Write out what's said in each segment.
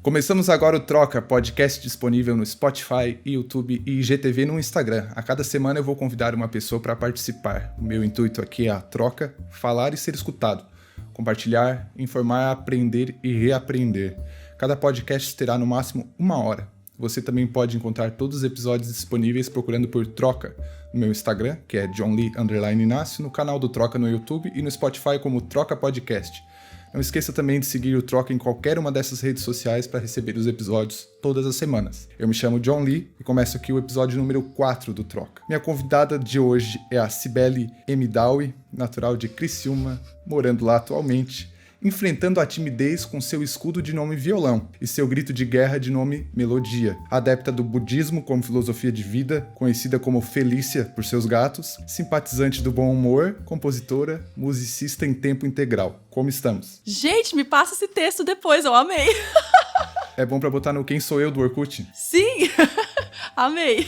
Começamos agora o Troca, podcast disponível no Spotify, YouTube e IGTV no Instagram. A cada semana eu vou convidar uma pessoa para participar. O meu intuito aqui é a troca, falar e ser escutado, compartilhar, informar, aprender e reaprender. Cada podcast terá no máximo 1 hora. Você também pode encontrar todos os episódios disponíveis procurando por Troca no meu Instagram, que é johnlee_Inácio, no canal do Troca no YouTube e no Spotify como Troca Podcast. Não esqueça também de seguir o Troca em qualquer uma dessas redes sociais para receber os episódios todas as semanas. Eu me chamo John Lee e começo aqui o episódio número 4 do Troca. Minha convidada de hoje é a Cibele Emidawi, natural de Criciúma, morando lá atualmente, enfrentando a timidez com seu escudo de nome Violão e seu grito de guerra de nome Melodia. Adepta do budismo como filosofia de vida, conhecida como Felícia por seus gatos, simpatizante do bom humor, compositora, musicista em tempo integral. Como estamos? Gente, me passa esse texto depois, eu amei. É bom pra botar no Quem Sou Eu do Orkut? Sim! Amei!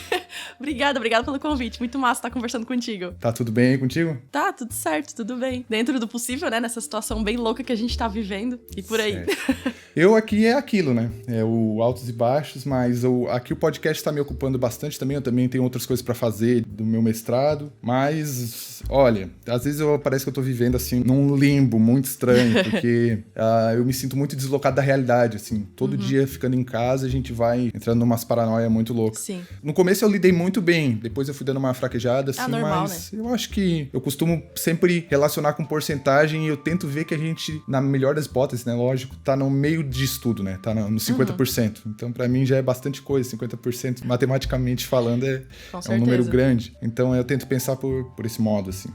Obrigada pelo convite. Muito massa estar conversando contigo. Tá tudo bem aí contigo? Tá, tudo certo, tudo bem. Dentro do possível, né? Nessa situação bem louca que a gente tá vivendo. E por aí. Eu aqui é aquilo, né? É o altos e baixos, mas aqui o podcast tá me ocupando bastante também. Eu também tenho outras coisas pra fazer do meu mestrado. Mas, olha, às vezes parece que eu tô vivendo, assim, num limbo muito estranho. Porque eu me sinto muito deslocado da realidade, assim. Todo dia ficando em casa, a gente vai entrando numas paranoia muito loucas. Sim. No começo eu lidei muito bem, depois eu fui dando uma fraquejada, assim, normal, mas né? Eu acho que eu costumo sempre relacionar com porcentagem e eu tento ver que a gente, na melhor das hipóteses, né, lógico, tá no meio disso tudo, né, tá no 50%. Então, pra mim, já é bastante coisa, 50%, matematicamente falando, é um número grande. Então, eu tento pensar por esse modo, assim.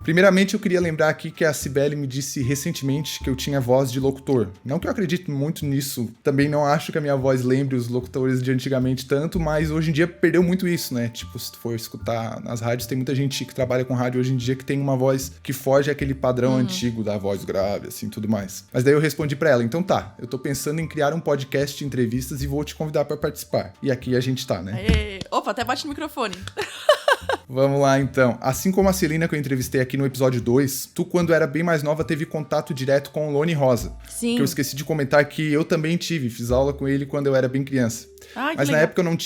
Primeiramente, eu queria lembrar aqui que a Cibele me disse recentemente que eu tinha voz de locutor. Não que eu acredite muito nisso, também não acho que a minha voz lembre os locutores de antigamente tanto, mas hoje em dia perdeu muito isso, né? Tipo, se tu for escutar nas rádios, tem muita gente que trabalha com rádio hoje em dia que tem uma voz que foge àquele padrão antigo da voz grave, assim, tudo mais. Mas daí eu respondi pra ela, então tá, eu tô pensando em criar um podcast de entrevistas e vou te convidar pra participar. E aqui a gente tá, né? Aê. Opa, até bate no microfone. Vamos lá, então. Assim como a Celina que eu entrevistei aqui no episódio 2, tu, quando era bem mais nova, teve contato direto com o Lone Rosa. Sim. Que eu esqueci de comentar que eu também fiz aula com ele quando eu era bem criança. Mas na época eu não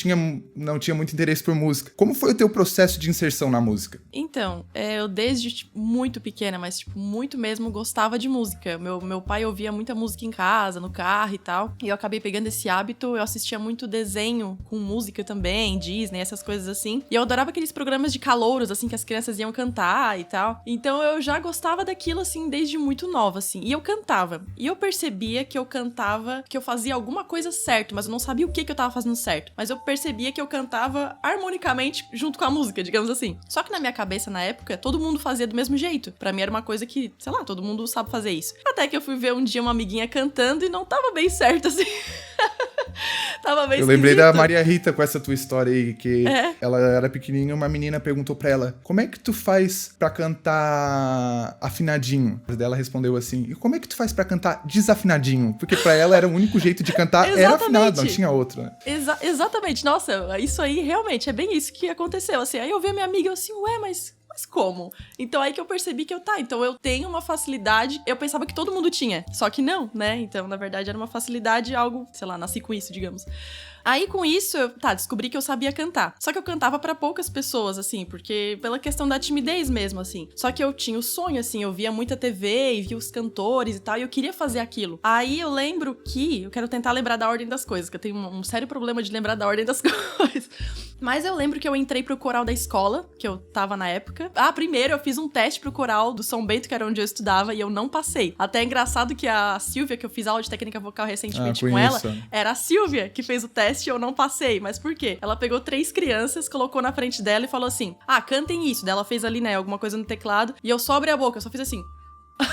tinha muito interesse por música. Como foi o teu processo de inserção na música? Então, eu desde muito pequena, mas muito mesmo, gostava de música. Meu pai ouvia muita música em casa, no carro e tal. E eu acabei pegando esse hábito, eu assistia muito desenho com música também, Disney, essas coisas assim. E eu adorava aqueles programas de calouros, assim, que as crianças iam cantar e tal. Então eu já gostava daquilo, assim, desde muito nova, assim. E eu cantava. E eu percebia que eu cantava, que eu fazia alguma coisa certo, mas eu não sabia o que eu tava fazendo certo. Mas eu percebia que eu cantava harmonicamente junto com a música, digamos assim. Só que na minha cabeça, na época, todo mundo fazia do mesmo jeito. Pra mim era uma coisa que, sei lá, todo mundo sabe fazer isso. Até que eu fui ver um dia uma amiguinha cantando e não tava bem certo, assim. Tava bem Eu lembrei da Maria Rita com essa tua história aí, que ela era pequenininha e uma menina perguntou pra ela, como é que tu faz pra cantar afinadinho? Ela respondeu assim, e como é que tu faz pra cantar desafinadinho? Porque pra ela era o único jeito de cantar, era afinado, não tinha outro, né? Exatamente, nossa, isso aí realmente é bem isso que aconteceu, assim, aí eu vi a minha amiga e eu assim, ué, mas como? Então aí que eu percebi que então eu tenho uma facilidade, eu pensava que todo mundo tinha, só que não, né? Então, na verdade, era uma facilidade, algo, sei lá, nasci com isso, digamos. Aí, com isso, descobri que eu sabia cantar. Só que eu cantava pra poucas pessoas, assim, porque pela questão da timidez mesmo, assim. Só que eu tinha o sonho, assim, eu via muita TV e via os cantores e tal, e eu queria fazer aquilo. Aí eu lembro que, eu quero tentar lembrar da ordem das coisas, que eu tenho um sério problema de lembrar da ordem das coisas. Mas eu lembro que eu entrei pro coral da escola, que eu tava na época. Primeiro eu fiz um teste pro coral do São Bento, que era onde eu estudava, e eu não passei. Até é engraçado que a Silvia, que eu fiz aula de técnica vocal recentemente com ela, era a Silvia que fez o teste e eu não passei. Mas por quê? Ela pegou 3 crianças, colocou na frente dela e falou assim, cantem isso. Daí ela fez ali, né, alguma coisa no teclado, e eu só abri a boca, eu só fiz assim...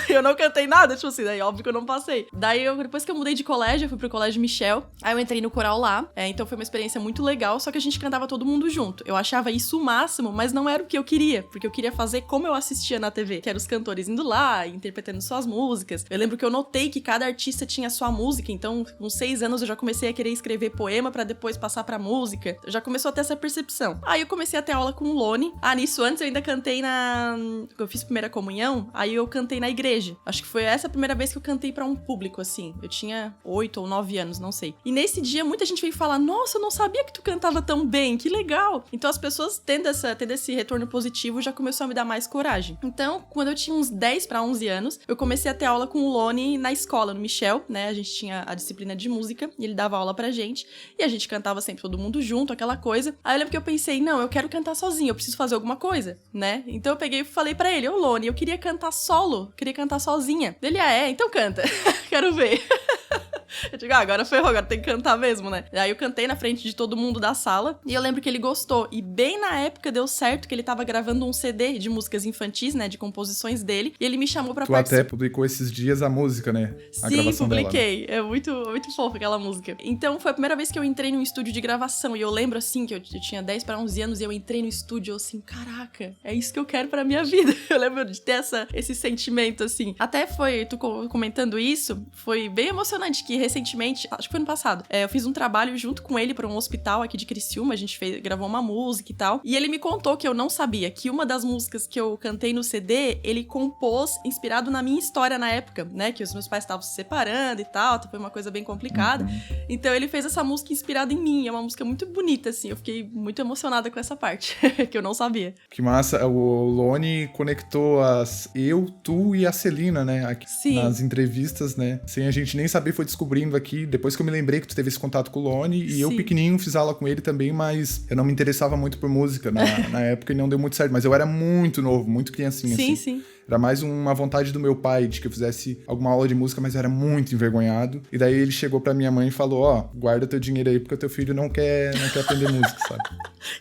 Eu não cantei nada, tipo assim, daí óbvio que eu não passei. Daí, depois que eu mudei de colégio, eu fui pro colégio Michel, aí eu entrei no coral lá, então foi uma experiência muito legal, só que a gente cantava todo mundo junto. Eu achava isso o máximo, mas não era o que eu queria, porque eu queria fazer como eu assistia na TV, que eram os cantores indo lá, interpretando suas músicas. Eu lembro que eu notei que cada artista tinha sua música, então, com 6 anos eu já comecei a querer escrever poema pra depois passar pra música. Já começou a ter essa percepção. Aí eu comecei a ter aula com o Lone. Nisso antes eu ainda cantei eu fiz primeira comunhão, aí eu cantei na igreja. Acho que foi essa a primeira vez que eu cantei pra um público, assim. Eu tinha 8 ou 9 anos, não sei. E nesse dia, muita gente veio falar, nossa, eu não sabia que tu cantava tão bem, que legal. Então as pessoas tendo esse retorno positivo já começou a me dar mais coragem. Então, quando eu tinha uns 10 pra 11 anos, eu comecei a ter aula com o Lone na escola, no Michel, né? A gente tinha a disciplina de música e ele dava aula pra gente. E a gente cantava sempre todo mundo junto, aquela coisa. Aí eu lembro que eu pensei, não, eu quero cantar sozinho, eu preciso fazer alguma coisa, né? Então eu peguei e falei pra ele, ô Lone, eu queria cantar solo, queria cantar sozinha. Ele, então canta, quero ver. Eu digo, agora ferrou, agora tem que cantar mesmo, né? Aí eu cantei na frente de todo mundo da sala e eu lembro que ele gostou. E bem na época deu certo que ele tava gravando um CD de músicas infantis, né? De composições dele. E ele me chamou pra participar. Tu até publicou esses dias a música, né? A Sim, gravação publiquei. dela, né? É muito, muito fofa aquela música. Então foi a primeira vez que eu entrei num estúdio de gravação. E eu lembro, assim, que eu tinha 10 para 11 anos e eu entrei no estúdio, assim, caraca, é isso que eu quero pra minha vida. Eu lembro de ter esse sentimento, assim. Até tu comentando isso, foi bem emocionante que recentemente, acho que foi ano passado, eu fiz um trabalho junto com ele pra um hospital aqui de Criciúma, a gente gravou uma música e tal, e ele me contou que eu não sabia que uma das músicas que eu cantei no CD, ele compôs inspirado na minha história na época, né, que os meus pais estavam se separando e tal, foi uma coisa bem complicada, então ele fez essa música inspirada em mim, é uma música muito bonita, assim, eu fiquei muito emocionada com essa parte, que eu não sabia. Que massa, o Lone conectou tu e a Celina, né, aqui. Sim. Nas entrevistas, né, sem a gente nem saber, foi descobrindo aqui, depois que eu me lembrei que tu teve esse contato com o Lone, e Sim. eu pequenininho fiz aula com ele também, mas eu não me interessava muito por música na época e não deu muito certo, mas eu era muito novo, muito criancinha, sim, assim. Sim. Era mais uma vontade do meu pai de que eu fizesse alguma aula de música, mas eu era muito envergonhado. E daí ele chegou pra minha mãe e falou, guarda teu dinheiro aí, porque o teu filho não quer aprender música, sabe?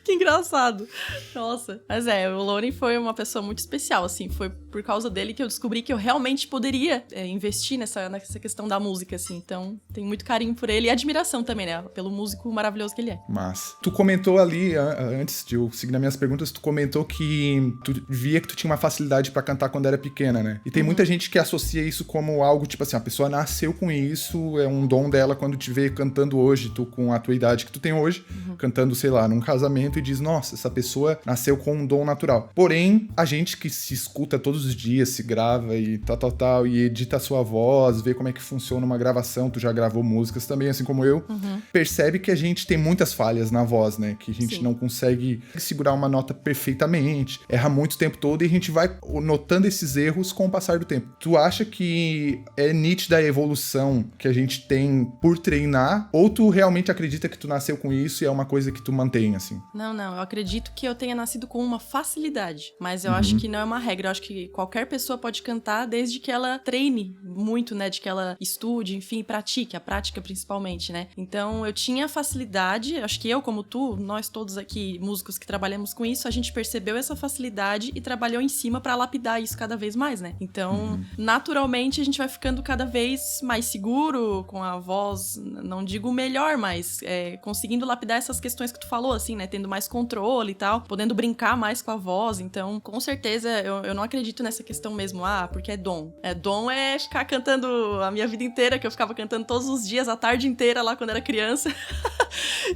Que engraçado. Nossa. Mas o Lone foi uma pessoa muito especial, assim. Foi por causa dele que eu descobri que eu realmente poderia investir nessa questão da música, assim. Então, tenho muito carinho por ele e admiração também, né? Pelo músico maravilhoso que ele é. Mas tu comentou ali, antes de eu seguir nas minhas perguntas, tu comentou que tu via que tu tinha uma facilidade pra cantar quando era pequena, né? E tem muita gente que associa isso como algo, tipo assim, a pessoa nasceu com isso, é um dom dela quando te vê cantando hoje, tu com a tua idade que tu tem hoje, cantando, sei lá, num casamento e diz, nossa, essa pessoa nasceu com um dom natural. Porém, a gente que se escuta todos os dias, se grava e tal, e edita a sua voz, vê como é que funciona uma gravação, tu já gravou músicas também, assim como eu, percebe que a gente tem muitas falhas na voz, né? Que a gente não consegue segurar uma nota perfeitamente, erra muito o tempo todo e a gente vai notando esses erros com o passar do tempo. Tu acha que é nítida a evolução que a gente tem por treinar, ou tu realmente acredita que tu nasceu com isso e é uma coisa que tu mantém, assim? Não, eu acredito que eu tenha nascido com uma facilidade, mas eu acho que não é uma regra, eu acho que qualquer pessoa pode cantar desde que ela treine muito, né, de que ela estude, enfim, pratique, a prática principalmente, né? Então, eu tinha facilidade, acho que eu, como tu, nós todos aqui, músicos que trabalhamos com isso, a gente percebeu essa facilidade e trabalhou em cima pra lapidar isso cada vez mais, né? Então, naturalmente, a gente vai ficando cada vez mais seguro, com a voz, não digo melhor, mas conseguindo lapidar essas questões que tu falou, assim, né? Tendo mais controle e tal, podendo brincar mais com a voz. Então, com certeza, eu não acredito nessa questão mesmo, porque é dom. Dom é ficar cantando a minha vida inteira, que eu ficava cantando todos os dias, a tarde inteira lá quando era criança.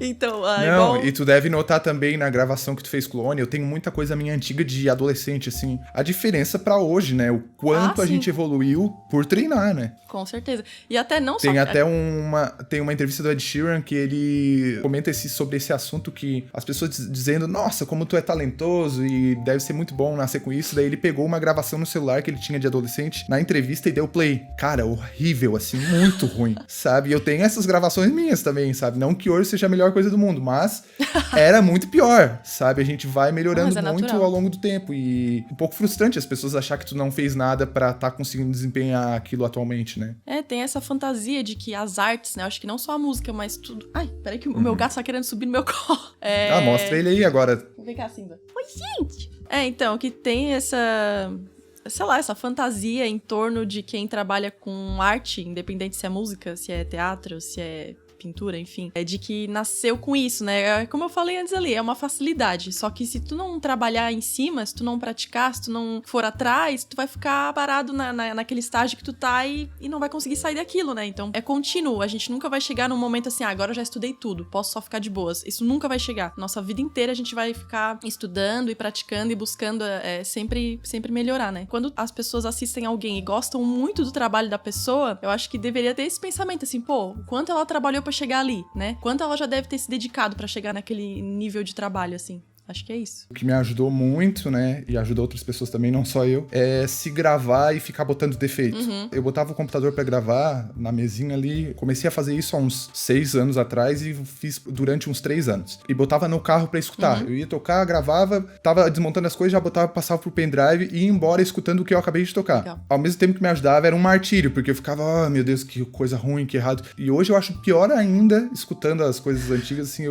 Então, e tu deve notar também na gravação que tu fez com o Lone, eu tenho muita coisa minha antiga de adolescente, assim, a diferença pra hoje, né? O quanto a gente evoluiu por treinar, né? Com certeza. E até não tem só... Até tem uma entrevista do Ed Sheeran que ele comenta sobre esse assunto, que as pessoas dizendo, nossa, como tu é talentoso e deve ser muito bom nascer com isso. Daí ele pegou uma gravação no celular que ele tinha de adolescente na entrevista e deu play. Cara, horrível, assim, muito ruim, sabe? E eu tenho essas gravações minhas também, sabe? Não que hoje seja a melhor coisa do mundo, mas era muito pior, sabe? A gente vai melhorando muito natural. ao longo do tempo e um pouco frustrante as pessoas achar que tu não fez nada pra tá conseguindo desempenhar aquilo atualmente, né? Tem essa fantasia de que as artes, né? Eu acho que não só a música, mas tudo... Ai, peraí que o meu gato tá querendo subir no meu colo. Mostra ele aí agora. Vem cá, Simba. Oi, gente! Então, que tem essa fantasia em torno de quem trabalha com arte, independente se é música, se é teatro, se é pintura, enfim, é de que nasceu com isso, né? Como eu falei antes ali, é uma facilidade. Só que se tu não trabalhar em cima, se tu não praticar, se tu não for atrás, tu vai ficar parado naquele estágio que tu tá e não vai conseguir sair daquilo, né? Então, é contínuo. A gente nunca vai chegar num momento assim, agora eu já estudei tudo, posso só ficar de boas. Isso nunca vai chegar. Nossa vida inteira a gente vai ficar estudando e praticando e buscando sempre melhorar, né? Quando as pessoas assistem alguém e gostam muito do trabalho da pessoa, eu acho que deveria ter esse pensamento assim, pô, quanto ela trabalhou pra chegar ali, né? Quanto ela já deve ter se dedicado pra chegar naquele nível de trabalho, assim. Acho que é isso. O que me ajudou muito, né, e ajuda outras pessoas também, não só eu, é se gravar e ficar botando defeito. Eu botava o computador pra gravar na mesinha ali, comecei a fazer isso há uns 6 anos atrás e fiz durante uns 3 anos. E botava no carro pra escutar. Eu ia tocar, gravava, tava desmontando as coisas, já botava, passava pro pendrive e ia embora escutando o que eu acabei de tocar. Legal. Ao mesmo tempo que me ajudava, era um martírio, porque eu ficava, meu Deus, que coisa ruim, que errado. E hoje eu acho pior ainda, escutando as coisas antigas, assim,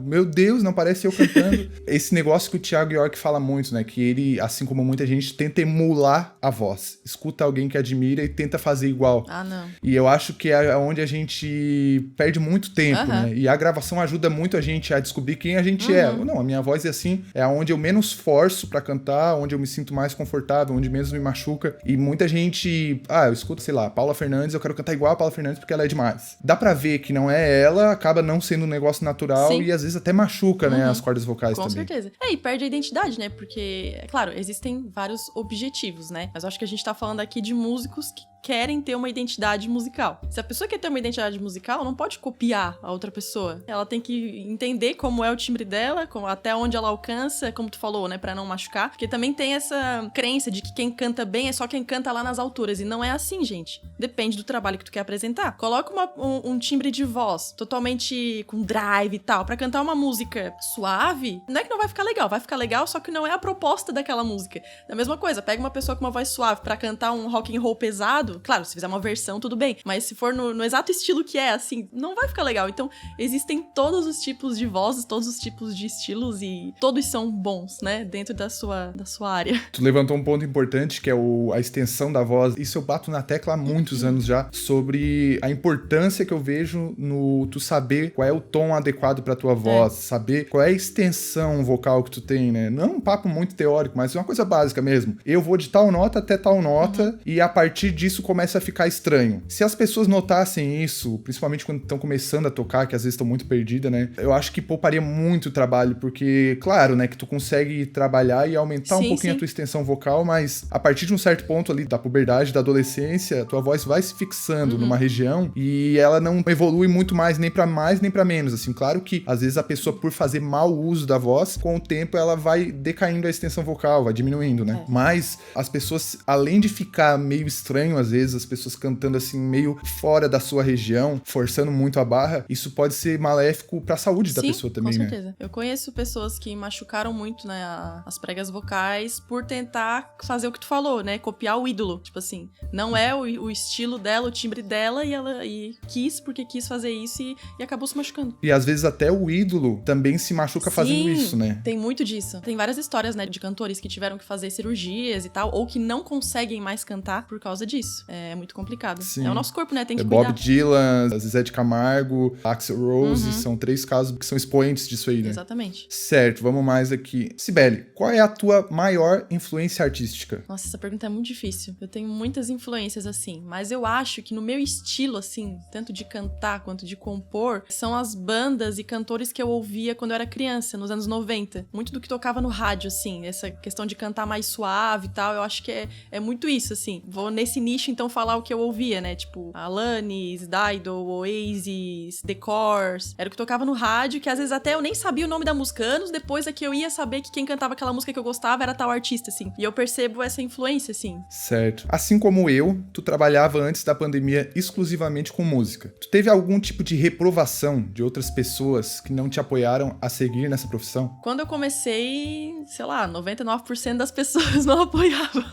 meu Deus, não parece eu cantando. Esse negócio que o Thiago York fala muito, né? Que ele, assim como muita gente, tenta emular a voz. Escuta alguém que admira e tenta fazer igual. Ah, não. E eu acho que é onde a gente perde muito tempo, né? E a gravação ajuda muito a gente a descobrir quem a gente é. Não, a minha voz é assim, é onde eu menos forço pra cantar, onde eu me sinto mais confortável, onde menos me machuca. E muita gente, eu escuto, sei lá, Paula Fernandes, eu quero cantar igual a Paula Fernandes porque ela é demais. Dá pra ver que não é ela, acaba não sendo um negócio natural. Sim. E às vezes até machuca, né, as cordas vocais também. Com certeza. E perde a identidade, né? Porque, é claro, existem vários objetivos, né? Mas eu acho que a gente tá falando aqui de músicos que querem ter uma identidade musical. Se a pessoa quer ter uma identidade musical, não pode copiar a outra pessoa. Ela tem que entender como é o timbre dela, até onde ela alcança, como tu falou, né? Pra não machucar. Porque também tem essa crença de que quem canta bem é só quem canta lá nas alturas. E não é assim, gente. Depende do trabalho que tu quer apresentar. Coloca um timbre de voz totalmente com drive e tal, pra cantar uma música suave, não é que não vai ficar legal, vai ficar legal, só que não é a proposta daquela música. Da mesma coisa, pega uma pessoa com uma voz suave pra cantar um rock and roll pesado, claro, se fizer uma versão, tudo bem, mas se for no exato estilo que é, assim, não vai ficar legal. Então, existem todos os tipos de vozes, todos os tipos de estilos e todos são bons, né, dentro da sua área. Tu levantou um ponto importante, que é a extensão da voz. Isso eu bato na tecla há muitos anos já, sobre a importância que eu vejo no tu saber qual é o tom adequado pra tua voz, saber qual é a extensão vocal que tu tem, né? Não é um papo muito teórico, mas é uma coisa básica mesmo. Eu vou de tal nota até tal nota e a partir disso começa a ficar estranho. Se as pessoas notassem isso, principalmente quando estão começando a tocar, que às vezes estão muito perdidas, né? Eu acho que pouparia muito trabalho, porque, claro, né, que tu consegue trabalhar e aumentar um pouquinho a tua extensão vocal, mas a partir de um certo ponto ali da puberdade, da adolescência, tua voz vai se fixando numa região e ela não evolui muito mais, nem pra mais, nem pra menos, assim. Claro que, às vezes, a pessoa, por fazer mau uso da voz, com o tempo ela vai decaindo a extensão vocal, vai diminuindo, né? Mas as pessoas, além de ficar meio estranho, às vezes, as pessoas cantando assim, meio fora da sua região, forçando muito a barra, isso pode ser maléfico pra saúde da pessoa também, com né? certeza. Eu conheço pessoas que machucaram muito, né, as pregas vocais por tentar fazer o que tu falou, né? Copiar o ídolo. Tipo assim, não é o estilo dela, o timbre dela, e ela quis porque quis fazer isso e acabou se machucando. E às vezes até o ídolo também se machuca fazendo isso, né? Tem muito disso. Tem várias histórias, né, de cantores que tiveram que fazer cirurgias e tal, ou que não conseguem mais cantar por causa disso. É muito complicado. Sim. É o nosso corpo, né? Tem que cuidar. Bob Dylan, Zezé de Camargo, Axl Rose, são 3 casos que são expoentes disso aí, né? Exatamente. Certo, vamos mais aqui. Cibele, qual é a tua maior influência artística? Nossa, essa pergunta é muito difícil. Eu tenho muitas influências, assim, mas eu acho que no meu estilo, assim, tanto de cantar quanto de compor, são as bandas e cantores que eu ouvia quando eu era criança, nos anos 90. Muito do que tocava no rádio, assim, essa questão de cantar mais suave e tal, eu acho que é muito isso, assim. Vou nesse nicho, então, falar o que eu ouvia, né? Tipo, Alanis, Dido, Oasis, The Corrs. Era o que tocava no rádio, que às vezes até eu nem sabia o nome da música. Anos depois é que eu ia saber que quem cantava aquela música que eu gostava era tal artista, assim. E eu percebo essa influência, assim. Certo. Assim como eu, tu trabalhava antes da pandemia exclusivamente com música. Tu teve algum tipo de reprovação de outras pessoas que não te apoiaram a seguir nessa profissão? Quando eu comecei, sei lá, 99% das pessoas não apoiavam.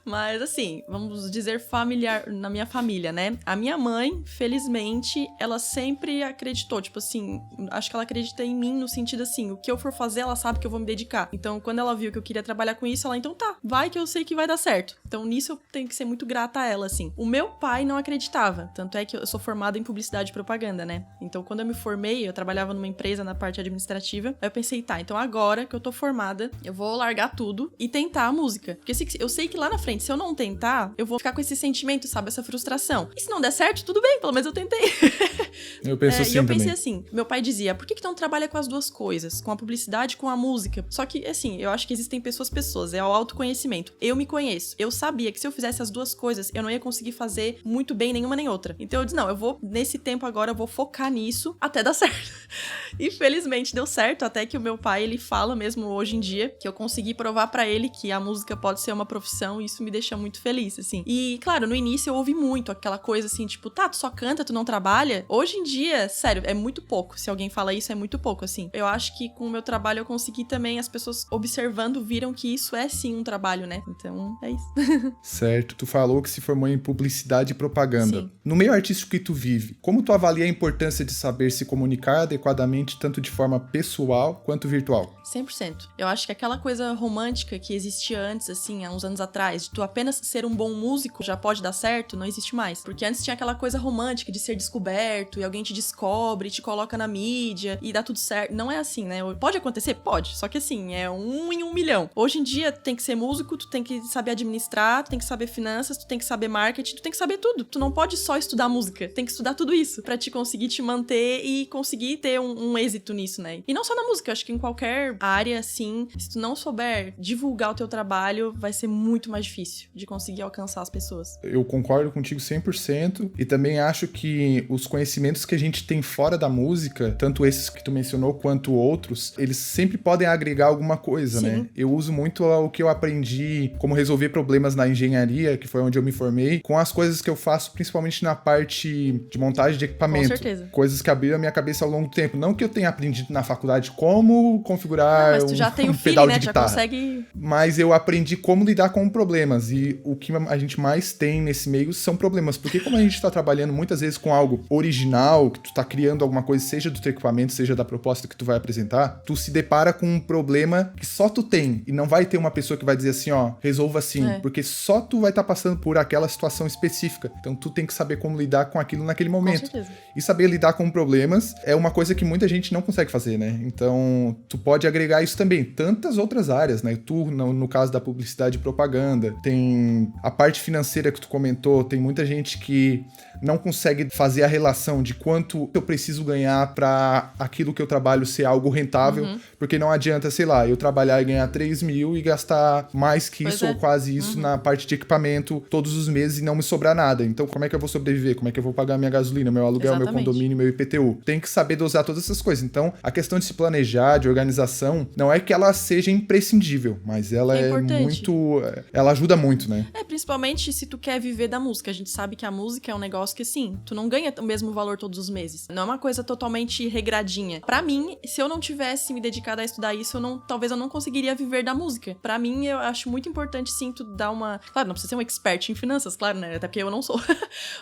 Mas assim, vamos dizer familiar, na minha família, né? A minha mãe, felizmente, ela sempre acreditou, tipo assim, acho que ela acredita em mim no sentido assim, o que eu for fazer, ela sabe que eu vou me dedicar. Então, quando ela viu que eu queria trabalhar com isso, ela, então tá, vai que eu sei que vai dar certo. Então, nisso eu tenho que ser muito grata a ela, assim. O meu pai não acreditava, tanto é que eu sou formada em publicidade e propaganda, né? Então, quando eu me formei, eu trabalhava numa empresa na parte administrativa, aí eu pensei, tá, então agora que eu tô formada, eu vou largar tudo e tentar a música. Porque eu sei que lá na frente, se eu não tentar, eu vou ficar com esse sentimento, sabe? Essa frustração. E se não der certo, tudo bem, pelo menos eu tentei. Eu penso assim e eu também. pensei assim, meu pai dizia, por que tu não trabalha com as duas coisas? Com a publicidade e com a música? Só que, assim, eu acho que existem pessoas, é o autoconhecimento. Eu me conheço. Eu sabia que se eu fizesse as duas coisas, eu não ia conseguir fazer muito bem nenhuma nem outra. Então eu disse, não, eu vou, nesse tempo agora, eu vou focar nisso até dar certo. E felizmente deu certo, até que o meu pai, ele fala mesmo hoje em dia, que eu consegui provar pra ele que a música pode ser uma profissão, e isso me deixa muito feliz, assim. E, claro, no início eu ouvi muito aquela coisa assim, tipo, tá, tu só canta, tu não trabalha? Hoje em dia, sério, é muito pouco. Se alguém fala isso, é muito pouco, assim. Eu acho que com o meu trabalho eu consegui também, as pessoas observando viram que isso é sim um trabalho, né? Então, é isso. Certo. Tu falou que se formou em publicidade e propaganda. Sim. No meio artístico que tu vive, como tu avalia a importância de saber se comunicar adequadamente, tanto de forma pessoal quanto virtual? 100%. Eu acho que aquela coisa romântica que existia antes, assim, há uns anos atrás, de tu apenas ser um bom músico já pode dar certo, não existe mais. Porque antes tinha aquela coisa romântica de ser descoberto e alguém te descobre, te coloca na mídia e dá tudo certo. Não é assim, né? Pode acontecer? Pode. Só que assim, é 1 em 1 milhão. Hoje em dia, tu tem que ser músico, tu tem que saber administrar, tu tem que saber finanças, tu tem que saber marketing, tu tem que saber tudo. Tu não pode só estudar música. Tu tem que estudar tudo isso pra te conseguir te manter e conseguir ter um êxito nisso, né? E não só na música, eu acho que em qualquer área, assim, se tu não souber divulgar o teu trabalho, vai ser muito mais difícil de conseguir alcançar as pessoas. Eu concordo contigo 100% e também acho que os conhecimentos que a gente tem fora da música, tanto esses que tu mencionou quanto outros, eles sempre podem agregar alguma coisa, Sim. né? Eu uso muito o que eu aprendi, como resolver problemas na engenharia, que foi onde eu me formei, com as coisas que eu faço, principalmente na parte de montagem de equipamento. Com certeza. Coisas que abriram a minha cabeça ao longo do tempo. Não que eu tenha aprendido na faculdade como configurar mas tu já tem o pedal feeling, de né? guitarra. Já consegue... Mas eu aprendi como lidar com problemas. E o que a gente mais tem nesse meio são problemas. Porque como a gente tá trabalhando muitas vezes com algo original, que tu tá criando alguma coisa, seja do teu equipamento, seja da proposta que tu vai apresentar, tu se depara com um problema que só tu tem. E não vai ter uma pessoa que vai dizer assim, ó, resolva assim. Porque só tu vai estar passando por aquela situação específica. Então tu tem que saber como lidar com aquilo naquele momento. Com certeza. E saber lidar com problemas é uma coisa que muita gente não consegue fazer, né? Então, tu pode agregar isso também. Tantas outras áreas, né? Tu, no caso da publicidade e propaganda, tem a parte financeira que tu comentou, tem muita gente que não consegue fazer a relação de quanto eu preciso ganhar para aquilo que eu trabalho ser algo rentável, porque não adianta, sei lá, eu trabalhar e ganhar 3 mil e gastar mais que isso ou quase isso na parte de equipamento todos os meses e não me sobrar nada. Então, como é que eu vou sobreviver? Como é que eu vou pagar minha gasolina, meu aluguel, meu condomínio, meu IPTU? Tem que saber dosar todas essas coisas. Então, a questão de se planejar, de organização, não é que ela seja imprescindível, mas ela é muito... Ela ajuda muito, né? Principalmente se tu quer viver da música. A gente sabe que a música é um negócio que, assim, tu não ganha o mesmo valor todos os meses. Não é uma coisa totalmente regradinha. Pra mim, se eu não tivesse me dedicado a estudar isso, talvez eu não conseguiria viver da música. Pra mim, eu acho muito importante, sim, tu dar uma... Claro, não precisa ser um expert em finanças, claro, né? Até porque eu não sou.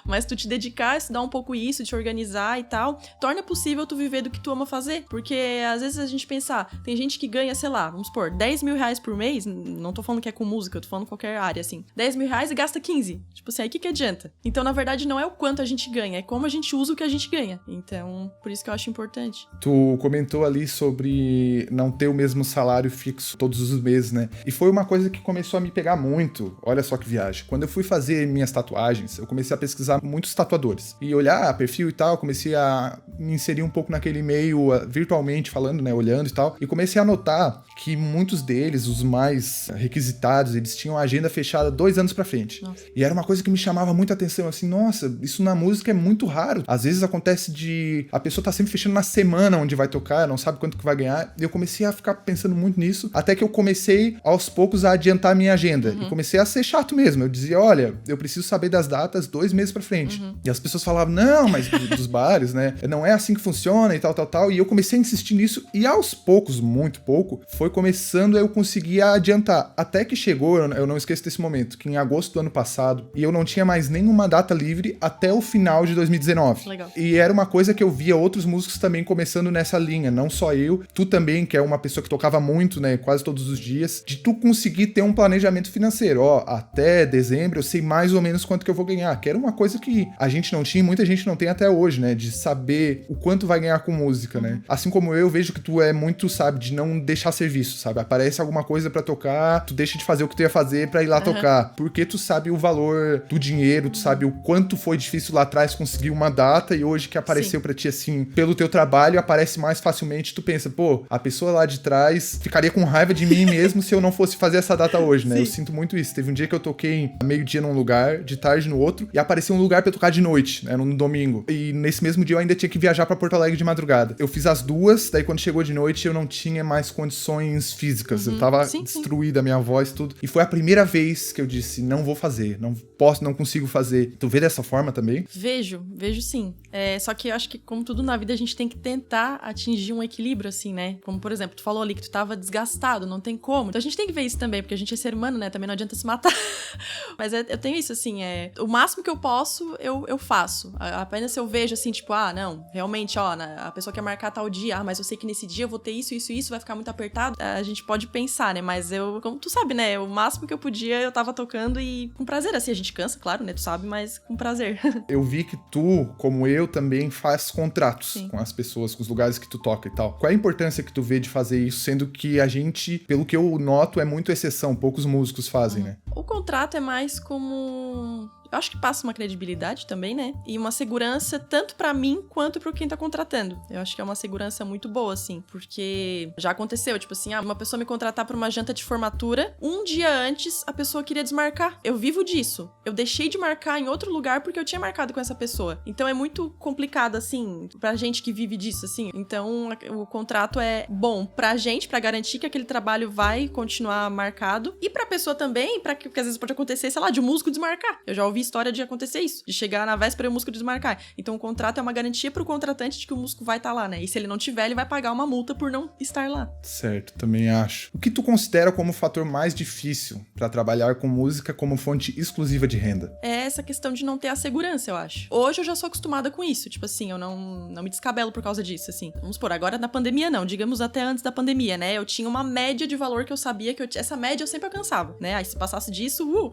Mas tu te dedicar a estudar um pouco isso, te organizar e tal, torna possível tu viver do que tu ama fazer. Porque, às vezes, a gente pensa, tem gente que ganha, sei lá, vamos supor, 10 mil reais por mês, não tô falando que é com música, eu tô falando qualquer área, assim. 10 mil reais e gasta 15. Tipo assim, aí o que adianta? Então, na verdade, não é o quanto a gente ganha, é como a gente usa o que a gente ganha. Então, por isso que eu acho importante. Tu comentou ali sobre não ter o mesmo salário fixo todos os meses, né? E foi uma coisa que começou a me pegar muito. Olha só que viagem. Quando eu fui fazer minhas tatuagens, eu comecei a pesquisar muitos tatuadores. E olhar perfil e tal, comecei a me inserir um pouco naquele meio, virtualmente falando, né? Olhando e tal. E comecei a notar que muitos deles, os mais requisitados, eles tinham a agenda fechada 2 anos pra frente. Nossa. E era uma coisa que me chamava muita atenção, assim, nossa, isso na música é muito raro. Às vezes acontece de a pessoa tá sempre fechando na semana onde vai tocar, não sabe quanto que vai ganhar. E eu comecei a ficar pensando muito nisso, até que eu comecei aos poucos a adiantar a minha agenda. E comecei a ser chato mesmo. Eu dizia, olha, eu preciso saber das datas 2 meses pra frente. E as pessoas falavam, não, mas dos bares, né? Não é é assim que funciona e tal. E eu comecei a insistir nisso e aos poucos, muito pouco, foi começando a eu conseguir adiantar. Até que chegou, eu não esqueço desse momento, que em agosto do ano passado, e eu não tinha mais nenhuma data livre até o final de 2019. Legal. E era uma coisa que eu via outros músicos também começando nessa linha, não só eu, tu também, que é uma pessoa que tocava muito, né, quase todos os dias, de tu conseguir ter um planejamento financeiro. Ó, até dezembro eu sei mais ou menos quanto que eu vou ganhar, que era uma coisa que a gente não tinha e muita gente não tem até hoje, né, de saber o quanto vai ganhar com música, né. Assim como eu vejo que tu é muito, sabe, de não deixar serviço, sabe, aparece alguma coisa pra tocar, tu deixa de fazer o que tu ia fazer pra ir lá tocar, porque tu sabe o valor do dinheiro, tu sabe o quanto foi difícil lá atrás conseguir uma data e hoje que apareceu pra ti assim, pelo teu trabalho, aparece mais facilmente, tu pensa, pô, a pessoa lá de trás ficaria com raiva de mim mesmo se eu não fosse fazer essa data hoje, né? Sim. Eu sinto muito isso. Teve um dia que eu toquei meio-dia num lugar, de tarde no outro, e apareceu um lugar pra eu tocar de noite, né? No domingo. E nesse mesmo dia eu ainda tinha que viajar pra Porto Alegre de madrugada. Eu fiz as duas, daí quando chegou de noite eu não tinha mais condições físicas. Eu tava destruída, a minha voz, tudo. E foi a primeira vez que eu disse, não vou fazer, não posso, não consigo fazer. Tu vê dessa forma também? Vejo sim. Só que eu acho que, como tudo na vida, a gente tem que tentar atingir um equilíbrio, assim, né? Como, por exemplo, tu falou ali que tu tava desgastado, não tem como. Então a gente tem que ver isso também, porque a gente é ser humano, né? Também não adianta se matar. Mas eu tenho isso, assim, o máximo que eu posso, eu faço. Apenas se eu vejo, assim, tipo, não, realmente, ó, a pessoa quer marcar tal dia, mas eu sei que nesse dia eu vou ter isso, vai ficar muito apertado. A gente pode pensar, né? Mas como tu sabe, né? O máximo que eu podia, eu tava tocando e com prazer, assim, a gente cansa, claro, né? Tu sabe, mas com prazer. Eu vi que tu, como eu, também faz contratos com as pessoas, com os lugares que tu toca e tal. Qual é a importância que tu vê de fazer isso, sendo que a gente, pelo que eu noto, é muito exceção, poucos músicos fazem, né? O contrato é mais como... Eu acho que passa uma credibilidade também, né? E uma segurança tanto pra mim quanto pra quem tá contratando. Eu acho que é uma segurança muito boa, assim, porque já aconteceu, tipo assim, uma pessoa me contratar pra uma janta de formatura, um dia antes a pessoa queria desmarcar. Eu vivo disso. Eu deixei de marcar em outro lugar porque eu tinha marcado com essa pessoa. Então é muito complicado, assim, pra gente que vive disso, assim. Então o contrato é bom pra gente, pra garantir que aquele trabalho vai continuar marcado. E pra pessoa também, porque às vezes pode acontecer, sei lá, de um músico desmarcar. Eu já ouvi história de acontecer isso, de chegar na véspera e o músico desmarcar. Então o contrato é uma garantia pro contratante de que o músico vai estar lá, né? E se ele não tiver, ele vai pagar uma multa por não estar lá. Certo, também acho. O que tu considera como o fator mais difícil pra trabalhar com música como fonte exclusiva de renda? É essa questão de não ter a segurança, eu acho. Hoje eu já sou acostumada com isso, tipo assim, eu não me descabelo por causa disso, assim. Vamos supor, agora na pandemia não, digamos até antes da pandemia, né? Eu tinha uma média de valor que eu sabia que essa média eu sempre alcançava, né? Aí se passasse disso,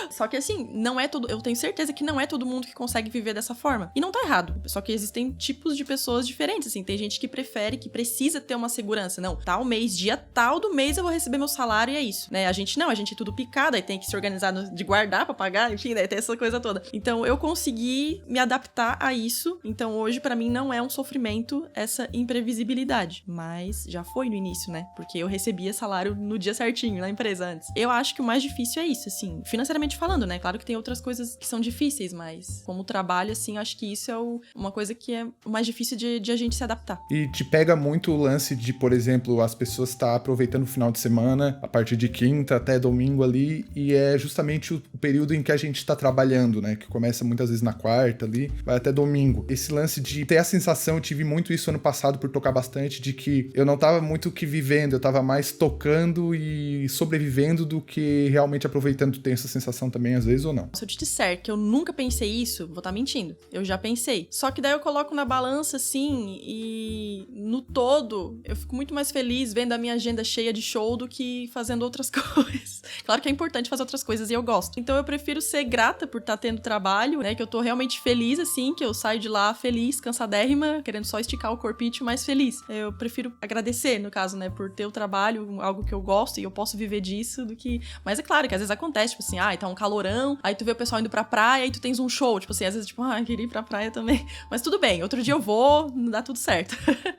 Só que assim, não é todo, eu tenho certeza que não é todo mundo que consegue viver dessa forma. E não tá errado. Só que existem tipos de pessoas diferentes, assim. Tem gente que prefere, que precisa ter uma segurança. Não, tal mês, dia tal do mês eu vou receber meu salário e é isso, né? A gente não, a gente é tudo picado, aí tem que se organizar de guardar pra pagar, enfim, né? Tem essa coisa toda. Então eu consegui me adaptar a isso. Então hoje pra mim não é um sofrimento essa imprevisibilidade. Mas já foi no início, né? Porque eu recebia salário no dia certinho na empresa antes. Eu acho que o mais difícil é isso, assim, financeiramente falando, né? Claro que tem outras coisas que são difíceis, mas como trabalho, assim, acho que isso é uma coisa que é o mais difícil de a gente se adaptar. E te pega muito o lance de, por exemplo, as pessoas estar aproveitando o final de semana, a partir de quinta até domingo ali, e é justamente o período em que a gente tá trabalhando, né? Que começa muitas vezes na quarta ali, vai até domingo. Esse lance de ter a sensação, eu tive muito isso ano passado por tocar bastante, de que eu não tava muito que vivendo, eu tava mais tocando e sobrevivendo do que realmente aproveitando. Tu tem essa sensação também, às vezes, ou não? Se eu te disser que eu nunca pensei isso, vou estar mentindo. Eu já pensei. Só que daí eu coloco na balança, assim, e no todo, eu fico muito mais feliz vendo a minha agenda cheia de show do que fazendo outras coisas. Claro que é importante fazer outras coisas e eu gosto. Então eu prefiro ser grata por estar tendo trabalho, né, que eu tô realmente feliz, assim, que eu saio de lá feliz, cansadérrima, querendo só esticar o corpite, mas feliz. Eu prefiro agradecer, no caso, né, por ter o trabalho, algo que eu gosto e eu posso viver disso, do que... Mas é claro que às vezes acontece, tipo assim, tá um calorão, aí tu vê o pessoal indo pra praia e tu tens um show, tipo assim, às vezes, tipo, queria ir pra praia também. Mas tudo bem, outro dia eu vou, dá tudo certo.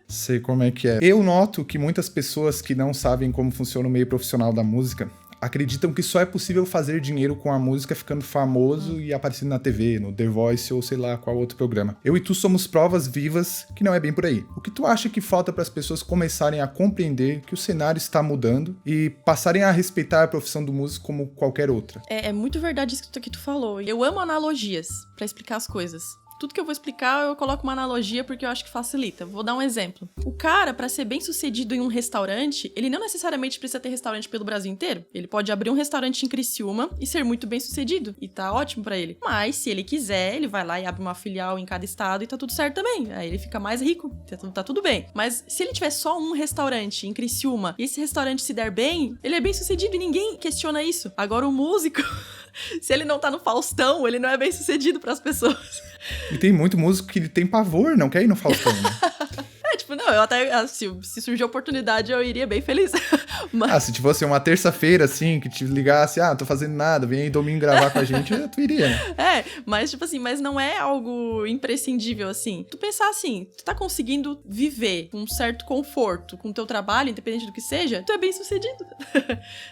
Sei como é que é. Eu noto que muitas pessoas que não sabem como funciona o meio profissional da música acreditam que só é possível fazer dinheiro com a música ficando famoso e aparecendo na TV, no The Voice ou sei lá qual outro programa. Eu e tu somos provas vivas que não é bem por aí. O que tu acha que falta para as pessoas começarem a compreender que o cenário está mudando e passarem a respeitar a profissão do músico como qualquer outra? É muito verdade isso que tu falou. Eu amo analogias para explicar as coisas. tudo que eu vou explicar, eu coloco uma analogia porque eu acho que facilita. Vou dar um exemplo. O cara, pra ser bem sucedido em um restaurante, ele não necessariamente precisa ter restaurante pelo Brasil inteiro. Ele pode abrir um restaurante em Criciúma e ser muito bem sucedido. E tá ótimo pra ele. Mas, se ele quiser, ele vai lá e abre uma filial em cada estado e tá tudo certo também. Aí ele fica mais rico. Tá tudo bem. Mas se ele tiver só um restaurante em Criciúma e esse restaurante se der bem, ele é bem sucedido e ninguém questiona isso. Agora o músico, se ele não tá no Faustão, ele não é bem sucedido pras pessoas. E tem muito músico que tem pavor, não quer ir no Faustão, né? Não, eu até, se surgir a oportunidade, eu iria bem feliz. Mas... se fosse uma terça-feira, assim, que te ligasse, tô fazendo nada, vem aí domingo gravar com a gente, tu iria, né? Mas, tipo assim, mas não é algo imprescindível, assim. Tu pensar assim, tu tá conseguindo viver com um certo conforto com o teu trabalho, independente do que seja, tu é bem sucedido.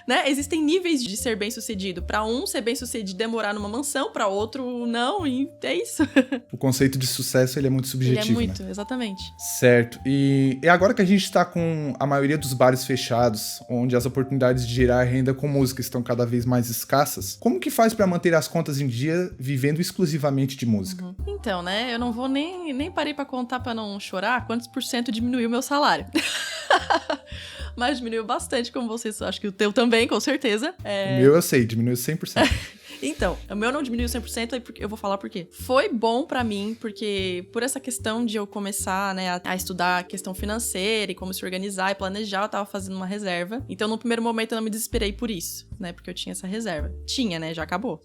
Né? Existem níveis de ser bem sucedido. Pra um, ser bem sucedido é morar numa mansão, pra outro, não, e é isso. O conceito de sucesso, ele é muito subjetivo, ele é muito, né? Exatamente. Certo. E agora que a gente tá com a maioria dos bares fechados, onde as oportunidades de gerar renda com música estão cada vez mais escassas, como que faz pra manter as contas em dia vivendo exclusivamente de música? Então, né, eu não vou nem parei pra contar pra não chorar quantos % diminuiu o meu salário. Mas diminuiu bastante, como vocês, acho que o teu também, com certeza. O meu eu sei, diminuiu 100%. Então, o meu não diminuiu 100%, eu vou falar por quê. Foi bom pra mim, porque por essa questão de eu começar, né, a estudar a questão financeira e como se organizar e planejar, eu tava fazendo uma reserva. Então, no primeiro momento, eu não me desesperei por isso, né, porque eu tinha essa reserva. Tinha, né, já acabou.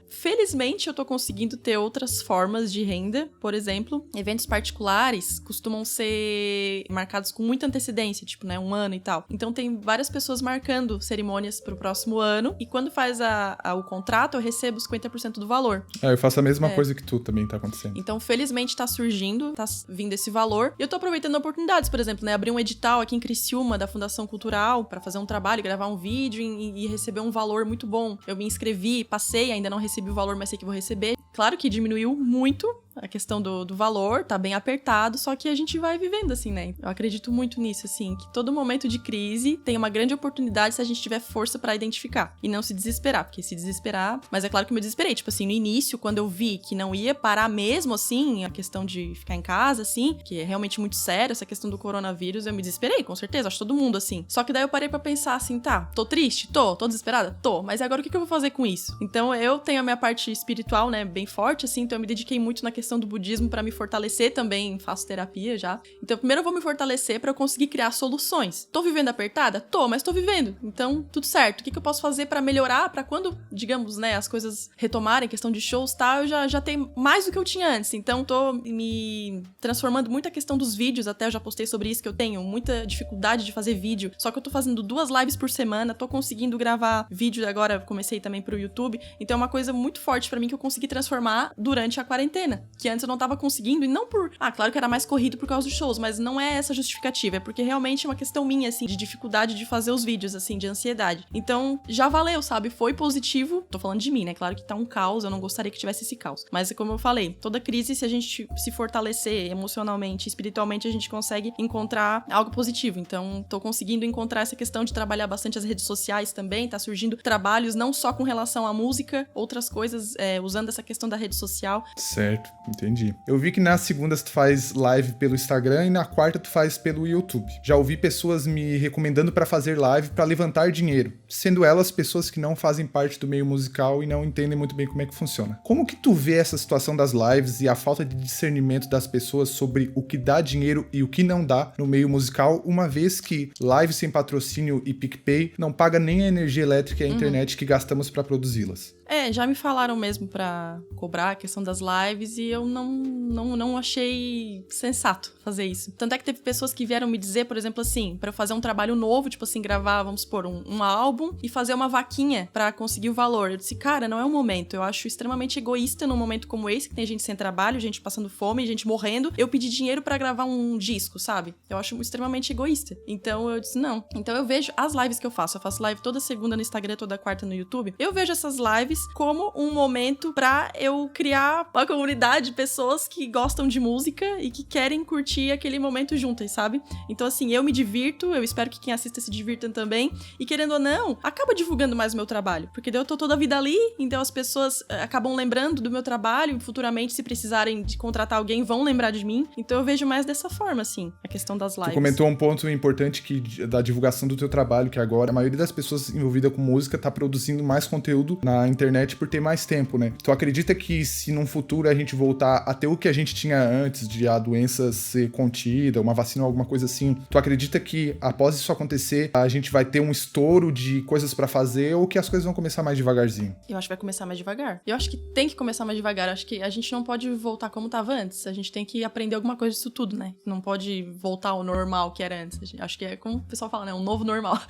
Felizmente, eu tô conseguindo ter outras formas de renda. Por exemplo, eventos particulares costumam ser marcados com muita antecedência, tipo, né, 1 ano e tal. Então, tem várias pessoas marcando cerimônias pro próximo ano. E quando faz o contrato, eu recebo 50% do valor. Eu faço a mesma coisa que tu também tá acontecendo. Então, felizmente, tá surgindo, tá vindo esse valor. E eu tô aproveitando oportunidades, por exemplo, né, abrir um edital aqui em Criciúma, da Fundação Cultural, pra fazer um trabalho, gravar um vídeo e receber um valor muito bom. Eu me inscrevi, passei, ainda não recebi o valor, mas sei que vou receber. Claro que diminuiu muito a questão do valor, tá bem apertado, só que a gente vai vivendo assim, né? Eu acredito muito nisso, assim, que todo momento de crise tem uma grande oportunidade se a gente tiver força pra identificar e não se desesperar, porque se desesperar... Mas é claro que eu me desesperei, tipo assim, no início, quando eu vi que não ia parar mesmo, assim, a questão de ficar em casa, assim, que é realmente muito sério, essa questão do coronavírus, eu me desesperei, com certeza, acho todo mundo, assim. Só que daí eu parei pra pensar assim, tá, tô triste? Tô desesperada? Tô, mas agora o que eu vou fazer com isso? Então eu tenho a minha parte espiritual, né, bem forte, assim, então eu me dediquei muito na questão do budismo pra me fortalecer também, faço terapia já. Então primeiro eu vou me fortalecer pra eu conseguir criar soluções. Tô vivendo apertada? Tô, mas tô vivendo. Então tudo certo. O que eu posso fazer pra melhorar, pra quando, digamos, né, as coisas retomarem, questão de shows, tá, eu já tenho mais do que eu tinha antes. Então tô me transformando muito a questão dos vídeos, até eu já postei sobre isso, que eu tenho muita dificuldade de fazer vídeo, só que eu tô fazendo 2 lives por semana, tô conseguindo gravar vídeo agora, comecei também pro YouTube, então é uma coisa muito forte pra mim que eu consegui transformar durante a quarentena, que antes eu não tava conseguindo, e não por... claro que era mais corrido por causa dos shows, mas não é essa justificativa, é porque realmente é uma questão minha, assim, de dificuldade de fazer os vídeos, assim, de ansiedade. Então, já valeu, sabe? Foi positivo. Tô falando de mim, né? Claro que tá um caos, eu não gostaria que tivesse esse caos. Mas, como eu falei, toda crise, se a gente se fortalecer emocionalmente, espiritualmente, a gente consegue encontrar algo positivo. Então, tô conseguindo encontrar essa questão de trabalhar bastante as redes sociais também, tá surgindo trabalhos não só com relação à música, outras coisas, usando essa questão da rede social. Certo, entendi. Eu vi que nas segundas tu faz live pelo Instagram e na quarta tu faz pelo YouTube. Já ouvi pessoas me recomendando pra fazer live pra levantar dinheiro, sendo elas pessoas que não fazem parte do meio musical e não entendem muito bem como é que funciona. Como que tu vê essa situação das lives e a falta de discernimento das pessoas sobre o que dá dinheiro e o que não dá no meio musical, uma vez que live sem patrocínio e PicPay não paga nem a energia elétrica e a internet que gastamos pra produzi-las? Já me falaram mesmo pra cobrar a questão das lives e eu não achei sensato fazer isso. Tanto é que teve pessoas que vieram me dizer, por exemplo, assim, pra eu fazer um trabalho novo, tipo assim, gravar, vamos supor, um álbum e fazer uma vaquinha pra conseguir o valor. Eu disse, cara, não é o momento. Eu acho extremamente egoísta num momento como esse, que tem gente sem trabalho, gente passando fome, gente morrendo, eu pedir dinheiro pra gravar um disco, sabe? Eu acho extremamente egoísta. Então eu disse, não. Então eu vejo as lives que eu faço live toda segunda no Instagram, toda quarta no YouTube. Eu vejo essas lives como um momento pra eu criar uma comunidade de pessoas que gostam de música e que querem curtir aquele momento juntas, sabe? Então, assim, eu me divirto, eu espero que quem assista se divirtam também, e querendo ou não, acaba divulgando mais o meu trabalho, porque daí eu tô toda a vida ali, então as pessoas acabam lembrando do meu trabalho, e futuramente, se precisarem de contratar alguém, vão lembrar de mim, então eu vejo mais dessa forma, assim, a questão das lives. Tu comentou um ponto importante da divulgação do teu trabalho, que agora a maioria das pessoas envolvidas com música tá produzindo mais conteúdo na internet por ter mais tempo, né? Tu acredita que se num futuro a gente voltar a ter o que a gente tinha antes, de a doença ser contida, uma vacina ou alguma coisa assim, tu acredita que após isso acontecer, a gente vai ter um estouro de coisas pra fazer ou que as coisas vão começar mais devagarzinho? Eu acho que vai começar mais devagar. Eu acho que tem que começar mais devagar. Acho que a gente não pode voltar como tava antes. A gente tem que aprender alguma coisa disso tudo, né? Não pode voltar ao normal que era antes. Acho que é como o pessoal fala, né? Um novo normal.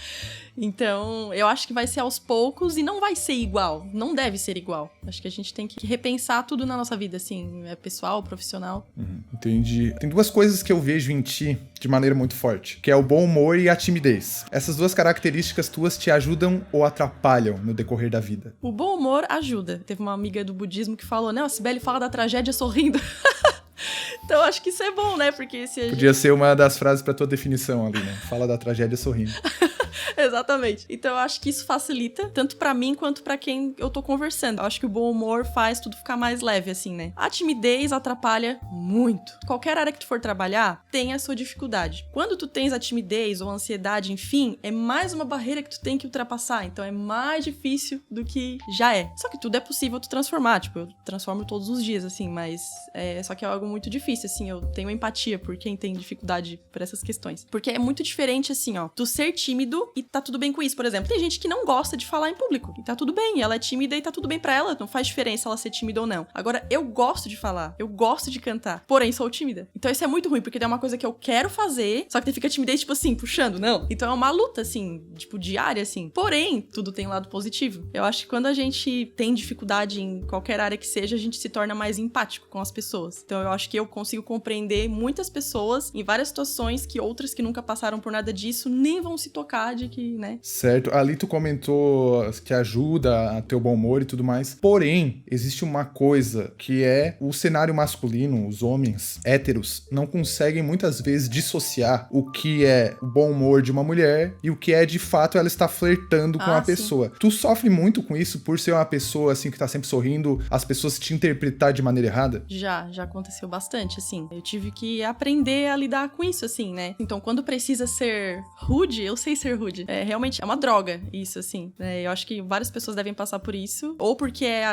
Então, eu acho que vai ser aos poucos e não vai ser igual. Não deve ser igual. Acho que a gente tem que repensar tudo na nossa vida, assim, pessoal, profissional. Entendi. Tem duas coisas que eu vejo em ti de maneira muito forte, que é o bom humor e a timidez. Essas duas características tuas te ajudam ou atrapalham no decorrer da vida? O bom humor ajuda. Teve uma amiga do budismo que falou, né, a Cibele fala da tragédia sorrindo. Então, acho que isso é bom, né? Porque se a gente... Podia ser uma das frases pra tua definição ali, né? Fala da tragédia sorrindo. Exatamente. Então eu acho que isso facilita, tanto pra mim quanto pra quem eu tô conversando. Eu acho que o bom humor faz tudo ficar mais leve, assim, né? A timidez atrapalha muito. Qualquer área que tu for trabalhar, tem a sua dificuldade. Quando tu tens a timidez ou a ansiedade, enfim, é mais uma barreira que tu tem que ultrapassar. Então é mais difícil do que já é. Só que tudo é possível tu transformar. Tipo, eu transformo todos os dias, assim, mas só que é algo muito difícil, assim. Eu tenho empatia por quem tem dificuldade por essas questões. Porque é muito diferente, assim, ó, tu ser tímido e tá tudo bem com isso. Por exemplo, tem gente que não gosta de falar em público e tá tudo bem, ela é tímida e tá tudo bem pra ela, não faz diferença ela ser tímida ou não. Agora, eu gosto de falar, eu gosto de cantar, porém sou tímida. Então isso é muito ruim, porque é uma coisa que eu quero fazer, só que fica timidez, tipo assim, puxando, não. Então é uma luta, assim, tipo, diária, assim. Porém, tudo tem um lado positivo. Eu acho que quando a gente tem dificuldade em qualquer área que seja, a gente se torna mais empático com as pessoas. Então eu acho que eu consigo compreender muitas pessoas em várias situações que outras que nunca passaram por nada disso nem vão se tocar de que, né? Certo. Ali tu comentou que ajuda a ter o bom humor e tudo mais. Porém, existe uma coisa que é o cenário masculino, os homens héteros, não conseguem muitas vezes dissociar o que é o bom humor de uma mulher e o que é de fato ela estar flertando com a pessoa. Tu sofre muito com isso por ser uma pessoa assim que tá sempre sorrindo, as pessoas te interpretar de maneira errada? Já aconteceu bastante, assim. Eu tive que aprender a lidar com isso, assim, né? Então, quando precisa ser rude, eu sei ser rude. Realmente é uma droga isso, assim. Eu acho que várias pessoas devem passar por isso. Ou porque é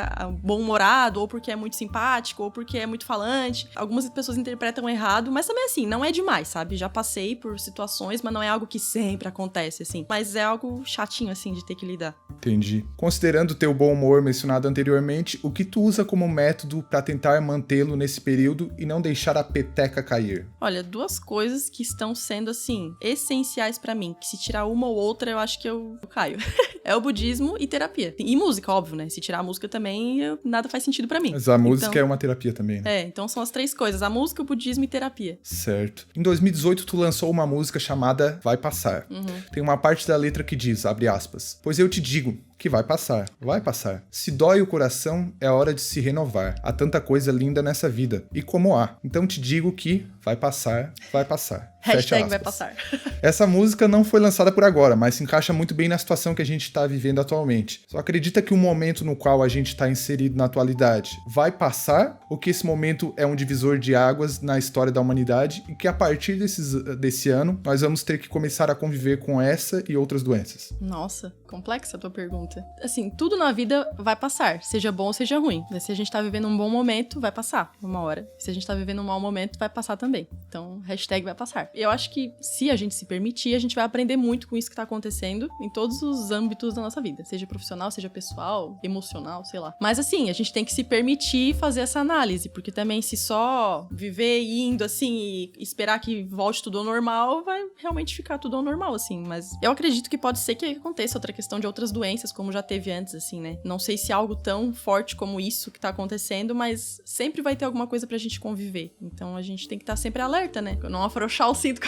bom-humorado, ou porque é muito simpático, ou porque é muito falante. Algumas pessoas interpretam errado, mas também, assim, não é demais, sabe? Já passei por situações, mas não é algo que sempre acontece, assim. Mas é algo chatinho, assim, de ter que lidar. Entendi. Considerando o teu bom humor mencionado anteriormente, o que tu usa como método pra tentar mantê-lo nesse período e não deixar a peteca cair? Olha, duas coisas que estão sendo, assim, essenciais pra mim, que se tirar uma ou outra, eu acho que eu caio. É o budismo e terapia. E música, óbvio, né? Se tirar a música também, nada faz sentido pra mim. Mas a música é uma terapia também, né? Então são as três coisas, a música, o budismo e terapia. Certo. Em 2018, tu lançou uma música chamada Vai Passar. Tem uma parte da letra que diz, abre aspas, pois eu te digo que vai passar, vai passar. Se dói o coração, é hora de se renovar. Há tanta coisa linda nessa vida. E como há. Então te digo que vai passar, vai passar. Hashtag vai passar. Essa música não foi lançada por agora, mas se encaixa muito bem na situação que a gente está vivendo atualmente. Só acredita que o momento no qual a gente está inserido na atualidade vai passar? Ou que esse momento é um divisor de águas na história da humanidade e que a partir desse ano nós vamos ter que começar a conviver com essa e outras doenças? Nossa, complexa a tua pergunta. Assim, tudo na vida vai passar, seja bom ou seja ruim. Se a gente tá vivendo um bom momento, vai passar uma hora. Se a gente tá vivendo um mau momento, vai passar também. Então, hashtag vai passar. Eu acho que se a gente se permitir, a gente vai aprender muito com isso que tá acontecendo em todos os âmbitos da nossa vida. Seja profissional, seja pessoal, emocional, sei lá. Mas assim, a gente tem que se permitir fazer essa análise, porque também se só viver indo assim e esperar que volte tudo ao normal, vai realmente ficar tudo ao normal, assim. Mas eu acredito que pode ser que aconteça outra questão de outras doenças, como já teve antes, assim, né? Não sei se é algo tão forte como isso que tá acontecendo, mas sempre vai ter alguma coisa pra gente conviver. Então a gente tem que estar sempre alerta, né? Não afrouxar o cinto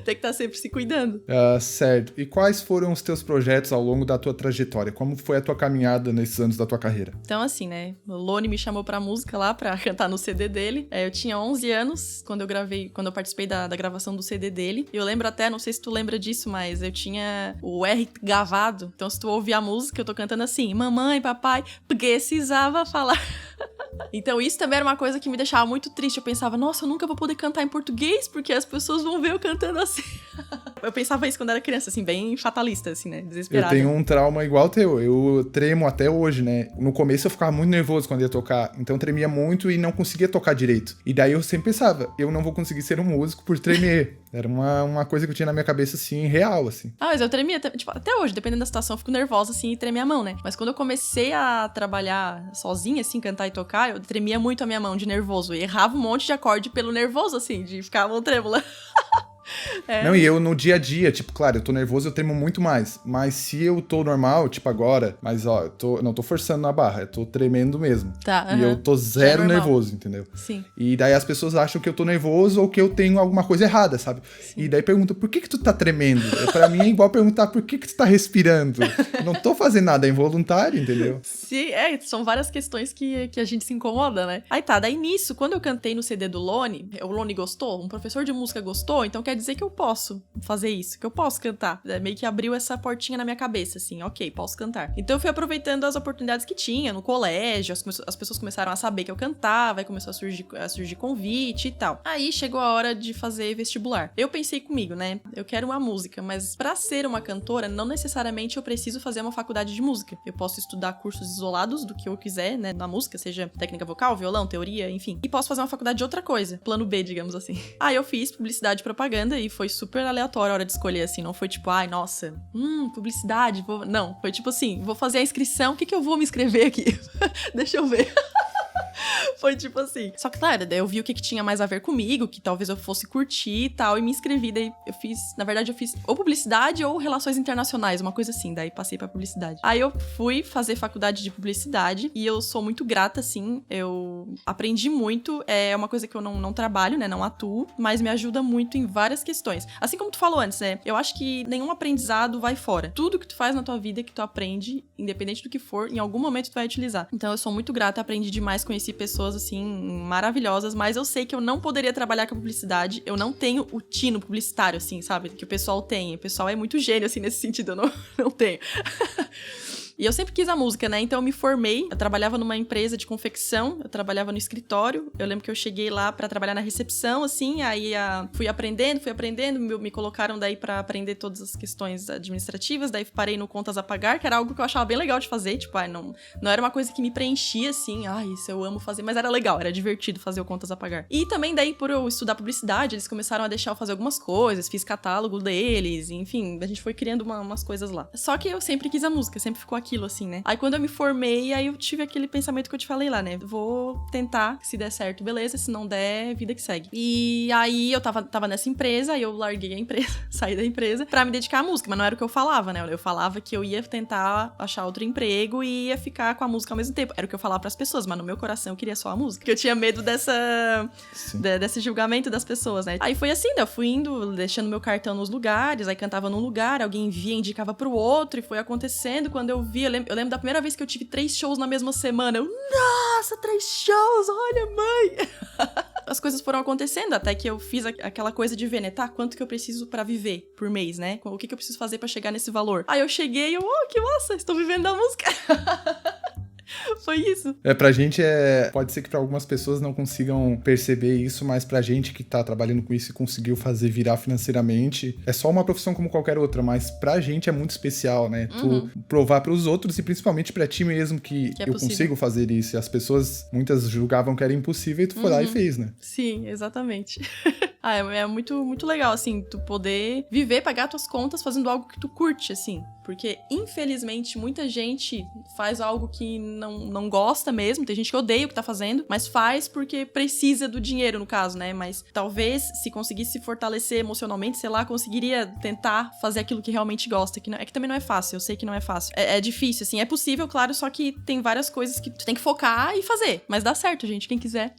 Tem que estar sempre se cuidando. Certo. E quais foram os teus projetos ao longo da tua trajetória? Como foi a tua caminhada nesses anos da tua carreira? Então, assim, né? O Lone me chamou pra música lá, pra cantar no CD dele. Eu tinha 11 anos quando eu participei da gravação do CD dele. Eu lembro até, não sei se tu lembra disso, mas eu tinha o R gravado. Então, se tu ouvir a música, eu tô cantando assim: mamãe, papai, precisava falar. Então, isso também era uma coisa que me deixava muito triste. Eu pensava, nossa, eu nunca vou poder cantar em português, porque as pessoas vão ver eu cantando assim. Eu pensava isso quando era criança, assim, bem fatalista, assim, né? Desesperada. Eu tenho um trauma igual ao teu. Eu tremo até hoje, né? No começo eu ficava muito nervoso quando ia tocar, então eu tremia muito e não conseguia tocar direito. E daí eu sempre pensava, eu não vou conseguir ser um músico por tremer. Era uma coisa que eu tinha na minha cabeça, assim, real, assim. Mas eu tremia, tipo, até hoje, dependendo da situação, eu fico nervosa, assim, e tremia a mão, né? Mas quando eu comecei a trabalhar sozinha, assim, cantar e tocar, eu tremia muito a minha mão de nervoso. E errava um monte de acorde pelo nervoso, assim, de ficar a mão trêmula. Não, e eu no dia a dia, tipo, claro, eu tô nervoso, eu tremo muito mais. Mas se eu tô normal, tipo agora, mas ó, não tô forçando na barra, eu tô tremendo mesmo. Tá, E eu tô zero nervoso, entendeu? Sim. E daí as pessoas acham que eu tô nervoso ou que eu tenho alguma coisa errada, sabe? Sim. E daí perguntam, por que tu tá tremendo? Pra mim é igual perguntar, por que tu tá respirando? Eu não tô fazendo nada, é involuntário, entendeu? Sim, são várias questões que a gente se incomoda, né? Aí tá, daí nisso, quando eu cantei no CD do Lone, o Lone gostou, um professor de música gostou, então quer dizer que eu posso fazer isso, que eu posso cantar. Meio que abriu essa portinha na minha cabeça, assim, ok, posso cantar. Então eu fui aproveitando as oportunidades que tinha no colégio, as pessoas começaram a saber que eu cantava, aí começou a surgir convite e tal. Aí chegou a hora de fazer vestibular. Eu pensei comigo, né, eu quero uma música, mas pra ser uma cantora, não necessariamente eu preciso fazer uma faculdade de música. Eu posso estudar cursos isolados do que eu quiser, né, na música, seja técnica vocal, violão, teoria, enfim. E posso fazer uma faculdade de outra coisa, plano B, digamos assim. Aí eu fiz publicidade e propaganda e foi super aleatório a hora de escolher, assim, não foi tipo, ai, nossa, publicidade, não, foi tipo assim, vou fazer a inscrição, o que eu vou me inscrever aqui? Deixa eu ver. Foi tipo assim. Só que, claro, daí eu vi o que tinha mais a ver comigo, que talvez eu fosse curtir e tal, e me inscrevi. Daí eu fiz ou publicidade ou relações internacionais, uma coisa assim. Daí passei pra publicidade. Aí eu fui fazer faculdade de publicidade e eu sou muito grata, assim. Eu aprendi muito. É uma coisa que eu não trabalho, né? Não atuo, mas me ajuda muito em várias questões. Assim como tu falou antes, né? Eu acho que nenhum aprendizado vai fora. Tudo que tu faz na tua vida, que tu aprende, independente do que for, em algum momento tu vai utilizar. Então eu sou muito grata, aprendi demais, conheci pessoas, assim, maravilhosas, mas eu sei que eu não poderia trabalhar com publicidade. Eu não tenho o tino publicitário, assim, sabe? Que o pessoal tem. O pessoal é muito gênio, assim, nesse sentido. Eu não tenho. E eu sempre quis a música, né? Então eu me formei, eu trabalhava numa empresa de confecção, eu trabalhava no escritório. Eu lembro que eu cheguei lá pra trabalhar na recepção, assim, aí fui aprendendo, me colocaram daí pra aprender todas as questões administrativas, daí parei no Contas a Pagar, que era algo que eu achava bem legal de fazer, tipo, não era uma coisa que me preenchia, assim, isso eu amo fazer, mas era legal, era divertido fazer o Contas a Pagar. E também daí, por eu estudar publicidade, eles começaram a deixar eu fazer algumas coisas, fiz catálogo deles, enfim, a gente foi criando umas coisas lá. Só que eu sempre quis a música, sempre ficou aquilo, assim, né? Aí quando eu me formei, aí eu tive aquele pensamento que eu te falei lá, né? Vou tentar, se der certo, beleza, se não der, vida que segue. E aí eu tava nessa empresa, aí eu larguei a empresa, saí da empresa, pra me dedicar à música, mas não era o que eu falava, né? Eu falava que eu ia tentar achar outro emprego e ia ficar com a música ao mesmo tempo. Era o que eu falava pras pessoas, mas no meu coração eu queria só a música. Porque eu tinha medo desse julgamento das pessoas, né? Aí foi assim, eu fui indo, deixando meu cartão nos lugares, aí cantava num lugar, alguém via, indicava pro outro, e foi acontecendo. Quando eu vi, eu lembro da primeira vez que eu tive 3 shows na mesma semana. Nossa, 3 shows, olha, mãe! As coisas foram acontecendo, até que eu fiz aquela coisa de ver, né? Tá, quanto que eu preciso pra viver por mês, né? O que eu preciso fazer pra chegar nesse valor? Aí eu cheguei e que massa, estou vivendo da música! Foi isso. Pra gente pode ser que pra algumas pessoas não consigam perceber isso, mas pra gente que tá trabalhando com isso e conseguiu fazer virar financeiramente, é só uma profissão como qualquer outra, mas pra gente é muito especial, né? Tu provar pros outros e principalmente pra ti mesmo que eu consigo fazer isso. E as pessoas, muitas julgavam que era impossível e tu foi lá e fez, né? Sim, exatamente. É muito, muito legal, assim, tu poder viver, pagar tuas contas fazendo algo que tu curte, assim. Porque, infelizmente, muita gente faz algo que não gosta mesmo. Tem gente que odeia o que tá fazendo, mas faz porque precisa do dinheiro, no caso, né? Mas talvez, se conseguisse se fortalecer emocionalmente, sei lá, conseguiria tentar fazer aquilo que realmente gosta. Que também não é fácil, eu sei que não é fácil. É difícil, assim, é possível, claro, só que tem várias coisas que tu tem que focar e fazer. Mas dá certo, gente, quem quiser.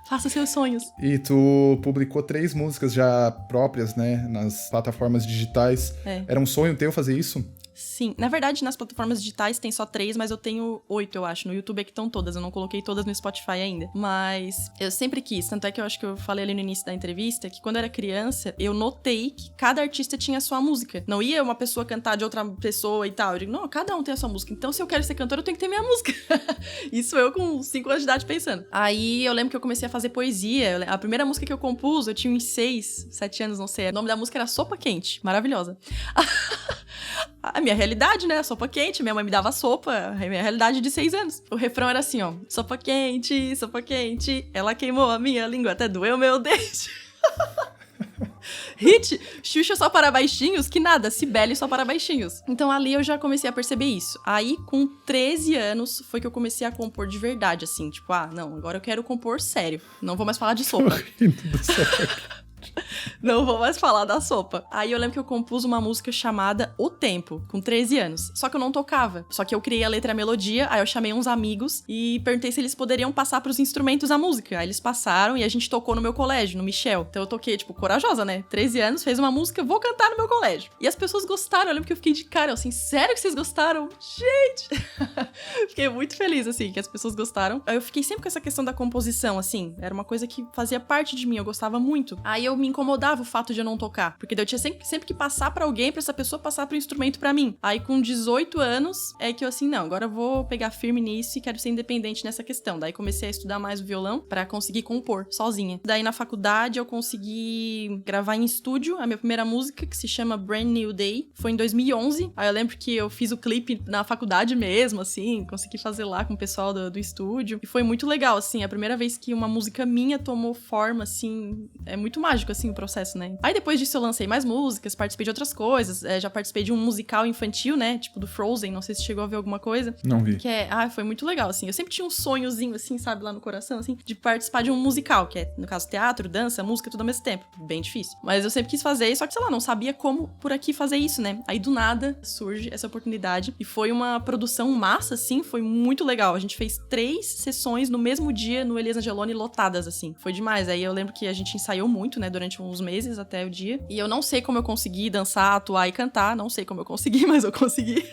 Faça seus sonhos. E tu publicou 3 músicas já próprias, né, nas plataformas digitais. Era um sonho teu fazer isso? Sim, na verdade nas plataformas digitais tem só 3, mas eu tenho 8, eu acho. No YouTube é que estão todas, eu não coloquei todas no Spotify ainda. Mas eu sempre quis, tanto é que eu acho que eu falei ali no início da entrevista, que quando eu era criança, eu notei que cada artista tinha a sua música. Não ia uma pessoa cantar de outra pessoa e tal. Eu digo, não, cada um tem a sua música. Então se eu quero ser cantora, eu tenho que ter minha música. Isso eu com 5 anos de idade pensando. Aí eu lembro que eu comecei a fazer poesia. A primeira música que eu compus, eu tinha uns 6, 7 anos, não sei. O nome da música era Sopa Quente. Maravilhosa. A minha realidade, né? Sopa quente, minha mãe me dava sopa, a minha realidade de 6 anos. O refrão era assim, ó. Sopa quente, ela queimou a minha língua até doeu meu dente. Hit, Xuxa só para baixinhos, que nada, Cibele só para baixinhos. Então ali eu já comecei a perceber isso. Aí com 13 anos foi que eu comecei a compor de verdade, assim. Tipo, não, agora eu quero compor sério. Não vou mais falar de sopa. Não vou mais falar da sopa. Aí eu lembro que eu compus uma música chamada O Tempo, com 13 anos. Só que eu não tocava. Só que eu criei a letra e a melodia, aí eu chamei uns amigos e perguntei se eles poderiam passar pros instrumentos a música. Aí eles passaram e a gente tocou no meu colégio, no Michel. Então eu toquei, tipo, corajosa, né? 13 anos, fez uma música, vou cantar no meu colégio. E as pessoas gostaram, eu lembro que eu fiquei de cara, assim, sério que vocês gostaram? Gente! Fiquei muito feliz, assim, que as pessoas gostaram. Aí eu fiquei sempre com essa questão da composição, assim. Era uma coisa que fazia parte de mim, eu gostava muito. Aí eu me incomodava o fato de eu não tocar, porque daí eu tinha sempre que passar pra alguém, pra essa pessoa passar pro instrumento pra mim. Aí com 18 anos é que eu assim, não, agora eu vou pegar firme nisso e quero ser independente nessa questão. Daí comecei a estudar mais o violão pra conseguir compor sozinha. Daí na faculdade eu consegui gravar em estúdio a minha primeira música, que se chama Brand New Day. Foi em 2011. Aí eu lembro que eu fiz o clipe na faculdade mesmo, assim, consegui fazer lá com o pessoal do estúdio. E foi muito legal, assim, a primeira vez que uma música minha tomou forma, assim, é muito mágico, assim, o processo, né? Aí depois disso eu lancei mais músicas, participei de outras coisas, já participei de um musical infantil, né? Tipo do Frozen, não sei se chegou a ver alguma coisa. Não vi. Que foi muito legal, assim. Eu sempre tinha um sonhozinho, assim, sabe, lá no coração, assim, de participar de um musical, que é, no caso, teatro, dança, música, tudo ao mesmo tempo. Bem difícil. Mas eu sempre quis fazer, só que, sei lá, não sabia como por aqui fazer isso, né? Aí do nada surge essa oportunidade e foi uma produção massa, assim, foi muito legal. A gente fez 3 sessões no mesmo dia no Elias Angeloni lotadas, assim. Foi demais. Aí eu lembro que a gente ensaiou muito, né, durante uns meses até o dia. E eu não sei como eu consegui dançar, atuar e cantar. Não sei como eu consegui, mas eu consegui.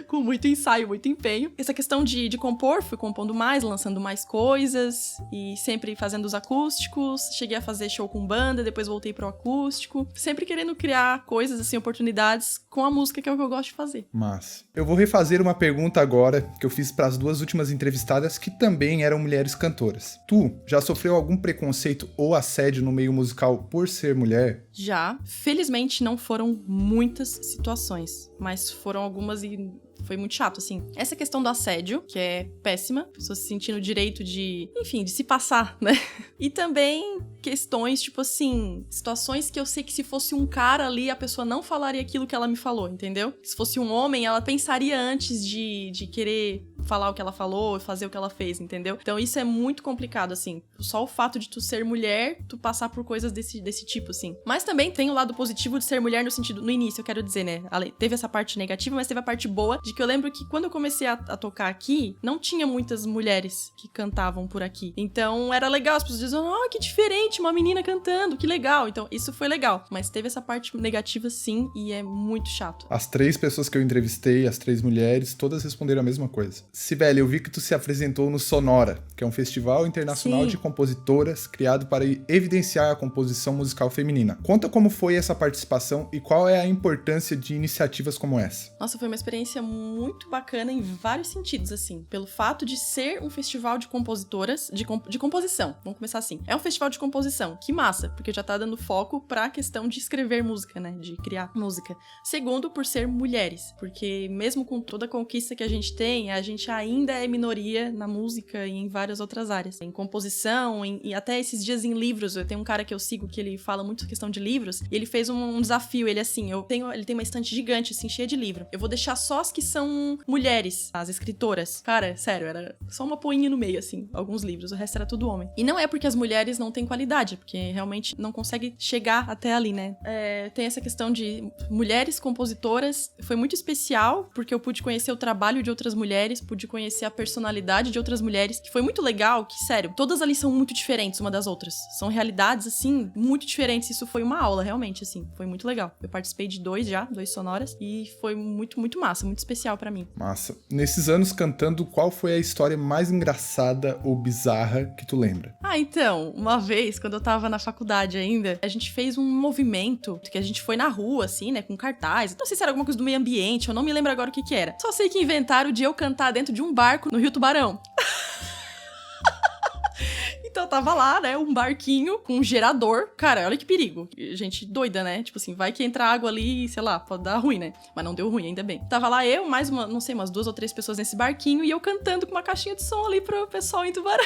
Com muito ensaio, muito empenho. Essa questão de compor, fui compondo mais, lançando mais coisas e sempre fazendo os acústicos. Cheguei a fazer show com banda, depois voltei pro acústico. Sempre querendo criar coisas, assim, oportunidades com a música, que é o que eu gosto de fazer. Mas eu vou refazer uma pergunta agora que eu fiz para as 2 últimas entrevistadas que também eram mulheres cantoras. Tu já sofreu algum preconceito ou assédio no meio musical por ser mulher? Já. Felizmente não foram muitas situações, mas foram algumas e foi muito chato, assim. Essa questão do assédio, que é péssima, pessoa se sentindo o direito de, enfim, de se passar, né? E também questões, tipo assim, situações que eu sei que se fosse um cara ali, a pessoa não falaria aquilo que ela me falou, entendeu? Se fosse um homem, ela pensaria antes de querer falar o que ela falou, fazer o que ela fez, entendeu? Então isso é muito complicado, assim. Só o fato de tu ser mulher, tu passar por coisas desse tipo, assim. Mas também tem o lado positivo de ser mulher no sentido, no início, eu quero dizer, né? Teve essa parte negativa, mas teve a parte boa de que eu lembro que quando eu comecei a tocar aqui, não tinha muitas mulheres que cantavam por aqui. Então era legal, as pessoas diziam, que diferente, uma menina cantando, que legal. Então isso foi legal. Mas teve essa parte negativa, sim, e é muito chato. As 3 pessoas que eu entrevistei, as 3 mulheres, todas responderam a mesma coisa. Cibele, eu vi que tu se apresentou no Sonora, que é um festival internacional Sim. de compositoras criado para evidenciar a composição musical feminina. Conta como foi essa participação e qual é a importância de iniciativas como essa. Nossa, foi uma experiência muito bacana em vários sentidos, assim. Pelo fato de ser um festival de compositoras, de composição. Vamos começar assim. É um festival de composição. Que massa, porque já tá dando foco pra questão de escrever música, né? De criar música. Segundo, por ser mulheres. Porque mesmo com toda a conquista que a gente tem, a gente ainda é minoria na música e em várias outras áreas. Em composição, e até esses dias em livros. Eu tenho um cara que eu sigo que ele fala muito questão de livros. E ele fez um desafio. Ele assim, ele tem uma estante gigante, assim, cheia de livro. Eu vou deixar só as que são mulheres, as escritoras. Cara, sério, era só uma poinha no meio, assim, alguns livros. O resto era tudo homem. E não é porque as mulheres não têm qualidade, porque realmente não consegue chegar até ali, né? Tem essa questão de mulheres compositoras. Foi muito especial, porque eu pude conhecer o trabalho de outras mulheres, pude conhecer a personalidade de outras mulheres, que foi muito legal, que, sério, todas ali são muito diferentes uma das outras. São realidades, assim, muito diferentes. Isso foi uma aula, realmente, assim. Foi muito legal. Eu participei de 2 sonoras, e foi muito, muito massa, muito especial pra mim. Massa. Nesses anos cantando, qual foi a história mais engraçada ou bizarra que tu lembra? Então, uma vez, quando eu tava na faculdade ainda, a gente fez um movimento, que a gente foi na rua, assim, né, com cartaz. Não sei se era alguma coisa do meio ambiente, eu não me lembro agora o que era. Só sei que inventaram de eu cantar dentro de um barco no Rio Tubarão. Então tava lá, né, um barquinho com um gerador. Cara, olha que perigo. Gente doida, né? Tipo assim, vai que entra água ali, sei lá, pode dar ruim, né? Mas não deu ruim, ainda bem. Tava lá eu, mais não sei, umas 2 ou 3 pessoas nesse barquinho e eu cantando com uma caixinha de som ali pro pessoal em Tubarão.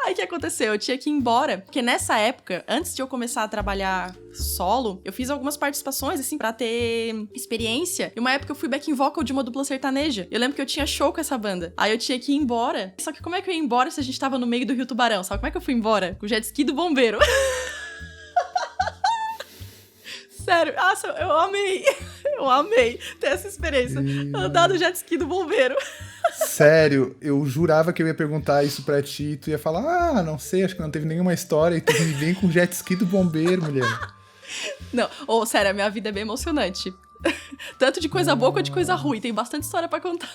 Aí o que aconteceu? Eu tinha que ir embora, porque nessa época, antes de eu começar a trabalhar solo, eu fiz algumas participações, assim, pra ter experiência. E uma época eu fui backing vocal de uma dupla sertaneja. Eu lembro que eu tinha show com essa banda. Aí eu tinha que ir embora. Só que como é que eu ia embora se a gente tava no meio do Rio Tubarão? Sabe como é que eu fui embora? Com o jet ski do bombeiro. Sério, nossa, eu amei. Eu amei ter essa experiência. Andar no jet ski do bombeiro. Sério, eu jurava que eu ia perguntar isso pra ti e tu ia falar, não sei, acho que não teve nenhuma história e tu me vem com jet ski do bombeiro, mulher. Não, sério, a minha vida é bem emocionante. Tanto de coisa boa quanto de coisa ruim, tem bastante história pra contar.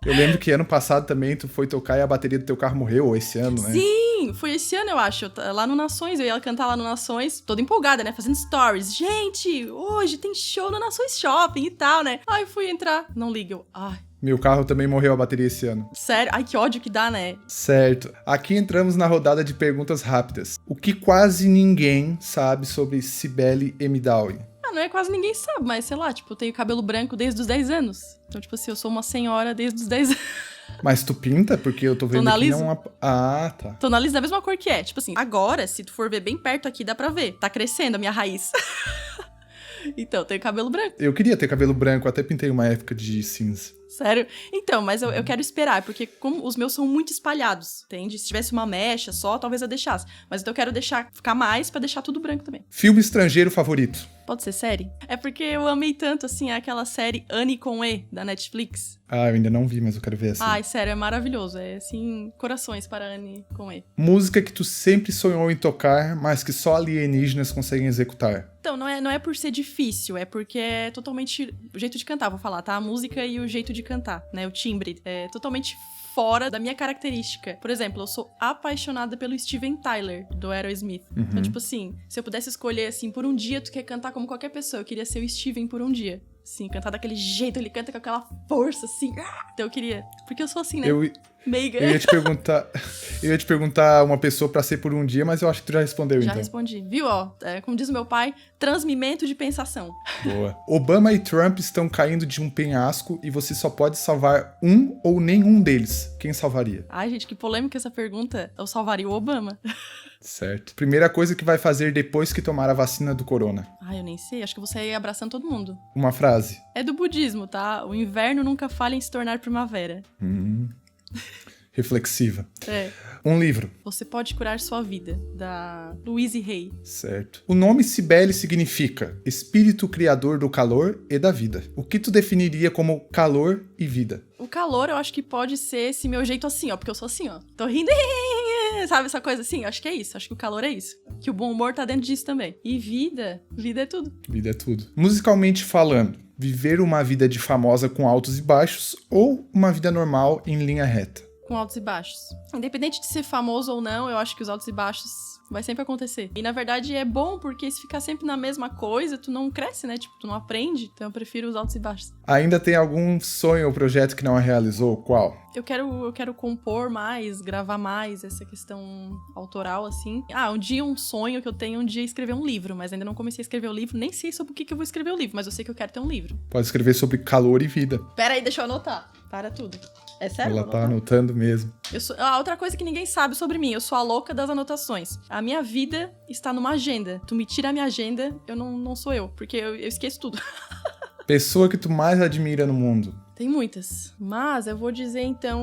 Eu lembro que ano passado também tu foi tocar e a bateria do teu carro morreu, ou esse ano, né? Sim, foi esse ano, eu acho. Lá no Nações, eu ia cantar lá no Nações, toda empolgada, né? Fazendo stories. Gente, hoje tem show no Nações Shopping e tal, né? Aí fui entrar, não liga, ai. Meu carro também morreu a bateria esse ano. Sério? Ai, que ódio que dá, né? Certo. Aqui entramos na rodada de perguntas rápidas. O que quase ninguém sabe sobre Cibele Emidawi? Não é quase ninguém sabe, mas sei lá, tipo, eu tenho cabelo branco desde os 10 anos. Então, tipo assim, eu sou uma senhora desde os 10 anos. Mas tu pinta? Porque eu tô vendo aqui não... Ah, tá. Tô na lista da mesma cor que é. Tipo assim, agora, se tu for ver bem perto aqui, dá pra ver. Tá crescendo a minha raiz. Então, eu tenho cabelo branco. Eu queria ter cabelo branco, até pintei uma época de cinza. Sério? Então, mas eu quero esperar, porque como os meus são muito espalhados, entende? Se tivesse uma mecha só, talvez eu deixasse. Mas então eu quero deixar ficar mais pra deixar tudo branco também. Filme estrangeiro favorito? Pode ser série? É porque eu amei tanto, assim, aquela série Anne com E, da Netflix. Ah, eu ainda não vi, mas eu quero ver assim. Ai, sério, é maravilhoso. É, assim, corações para Anne com E. Música que tu sempre sonhou em tocar, mas que só alienígenas conseguem executar. Então, não é por ser difícil, é porque é totalmente o jeito de cantar, vou falar, tá? A música e o jeito de cantar, né? O timbre é totalmente fora da minha característica. Por exemplo, eu sou apaixonada pelo Steven Tyler, do Aerosmith. Uhum. Então, tipo assim, se eu pudesse escolher, assim, por um dia, tu quer cantar como qualquer pessoa, eu queria ser o Steven por um dia. Sim, cantar daquele jeito, ele canta com aquela força, assim. Então eu queria... Porque eu sou assim, né? Meiga. Eu ia te perguntar uma pessoa pra ser por um dia, mas eu acho que tu já respondeu, já então. Já respondi. Viu, ó? Como diz o meu pai, transmimento de pensação. Boa. Obama e Trump estão caindo de um penhasco e você só pode salvar um ou nenhum deles. Quem salvaria? Ai, gente, que polêmica essa pergunta. Eu salvaria o Obama. Certo. Primeira coisa que vai fazer depois que tomar a vacina do corona? Ai, eu nem sei. Acho que você ia abraçando todo mundo. Uma frase. É do budismo, tá? O inverno nunca falha em se tornar primavera. Reflexiva. É. Um livro. Você pode curar sua vida, da Louise Hay. Certo. O nome Cibele significa espírito criador do calor e da vida. O que tu definiria como calor e vida? O calor, eu acho que pode ser esse meu jeito assim, ó. Porque eu sou assim, ó. Tô rindo, sabe essa coisa assim? Acho que é isso. Acho que o calor é isso. Que o bom humor tá dentro disso também. E vida é tudo. Vida é tudo. Musicalmente falando, viver uma vida de famosa com altos e baixos ou uma vida normal em linha reta? Com altos e baixos. Independente de ser famoso ou não, eu acho que os altos e baixos vai sempre acontecer. E na verdade é bom, porque se ficar sempre na mesma coisa, tu não cresce, né? Tipo, tu não aprende. Então eu prefiro os altos e baixos. Ainda tem algum sonho ou projeto que não realizou? Qual? Eu quero compor mais, gravar mais, essa questão autoral, assim. Um dia um sonho que eu tenho, um dia escrever um livro, mas ainda não comecei a escrever o livro, nem sei sobre o que eu vou escrever o livro, mas eu sei que eu quero ter um livro. Pode escrever sobre calor e vida. Pera aí, deixa eu anotar. Para tudo. É sério? Ela tá anotando mesmo. Outra coisa que ninguém sabe sobre mim, eu sou a louca das anotações. A minha vida está numa agenda. Tu me tira a minha agenda, eu não sou eu, porque eu esqueço tudo. Pessoa que tu mais admira no mundo? Tem muitas, mas eu vou dizer então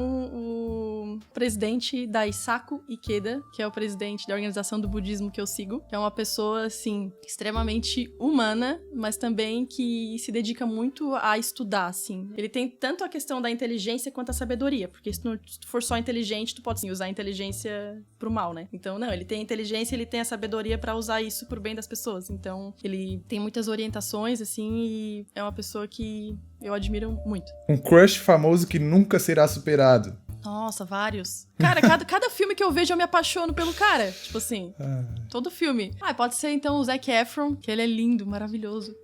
o presidente da Isaku Ikeda, que é o presidente da organização do budismo que eu sigo, que é uma pessoa, assim, extremamente humana, mas também que se dedica muito a estudar, assim. Ele tem tanto a questão da inteligência quanto a sabedoria, porque se tu for só inteligente, tu pode, sim, usar a inteligência pro mal, né? Então, não, ele tem a inteligência e ele tem a sabedoria pra usar isso pro bem das pessoas. Então, ele tem muitas orientações, assim, e é uma pessoa que eu admiro muito. Um crush famoso que nunca será superado. Nossa, vários. Cara, cada filme que eu vejo eu me apaixono pelo cara. Tipo assim, todo filme. Pode ser então o Zac Efron, que ele é lindo, maravilhoso.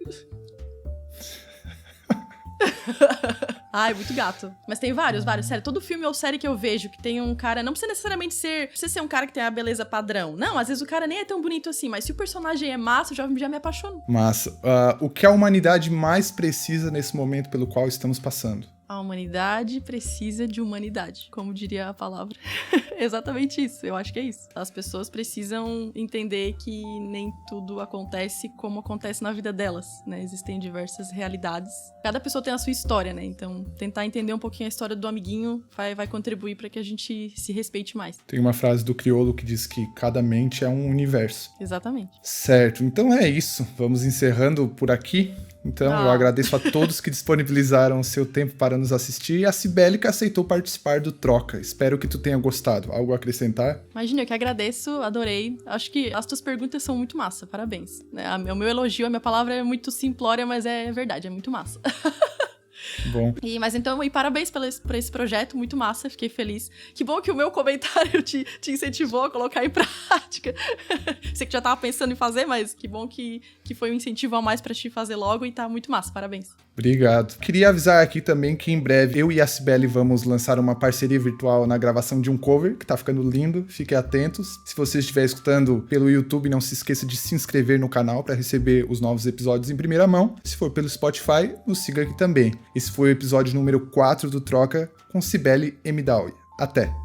Ai, muito gato. Mas tem vários. Sério, todo filme ou série que eu vejo que tem um cara... Não precisa necessariamente ser... Não precisa ser um cara que tem a beleza padrão. Não, às vezes o cara nem é tão bonito assim. Mas se o personagem é massa, eu já me apaixono. Massa. O que a humanidade mais precisa nesse momento pelo qual estamos passando? A humanidade precisa de humanidade, como diria a palavra. Exatamente isso, eu acho que é isso. As pessoas precisam entender que nem tudo acontece como acontece na vida delas, né? Existem diversas realidades. Cada pessoa tem a sua história, né? Então, tentar entender um pouquinho a história do amiguinho vai contribuir para que a gente se respeite mais. Tem uma frase do Criolo que diz que cada mente é um universo. Exatamente. Certo, então é isso. Vamos encerrando por aqui. Então, eu agradeço a todos que disponibilizaram o seu tempo para nos assistir e a Cibele que aceitou participar do Troca. Espero que tu tenha gostado. Algo a acrescentar? Imagina, eu que agradeço, adorei. Acho que as tuas perguntas são muito massa, parabéns. O meu elogio, a minha palavra é muito simplória, mas é verdade, é muito massa. Bom. Mas então, parabéns por esse projeto, muito massa, fiquei feliz. Que bom que o meu comentário te incentivou a colocar em prática. Sei que já tava pensando em fazer, mas que bom que foi um incentivo a mais pra te fazer logo e tá muito massa, parabéns. Obrigado. Queria avisar aqui também que em breve eu e a Cibele vamos lançar uma parceria virtual na gravação de um cover, que tá ficando lindo, fiquem atentos. Se você estiver escutando pelo YouTube, não se esqueça de se inscrever no canal para receber os novos episódios em primeira mão. Se for pelo Spotify, nos siga aqui também. Esse foi o episódio número 4 do Troca com Cibele Emidaui. Até!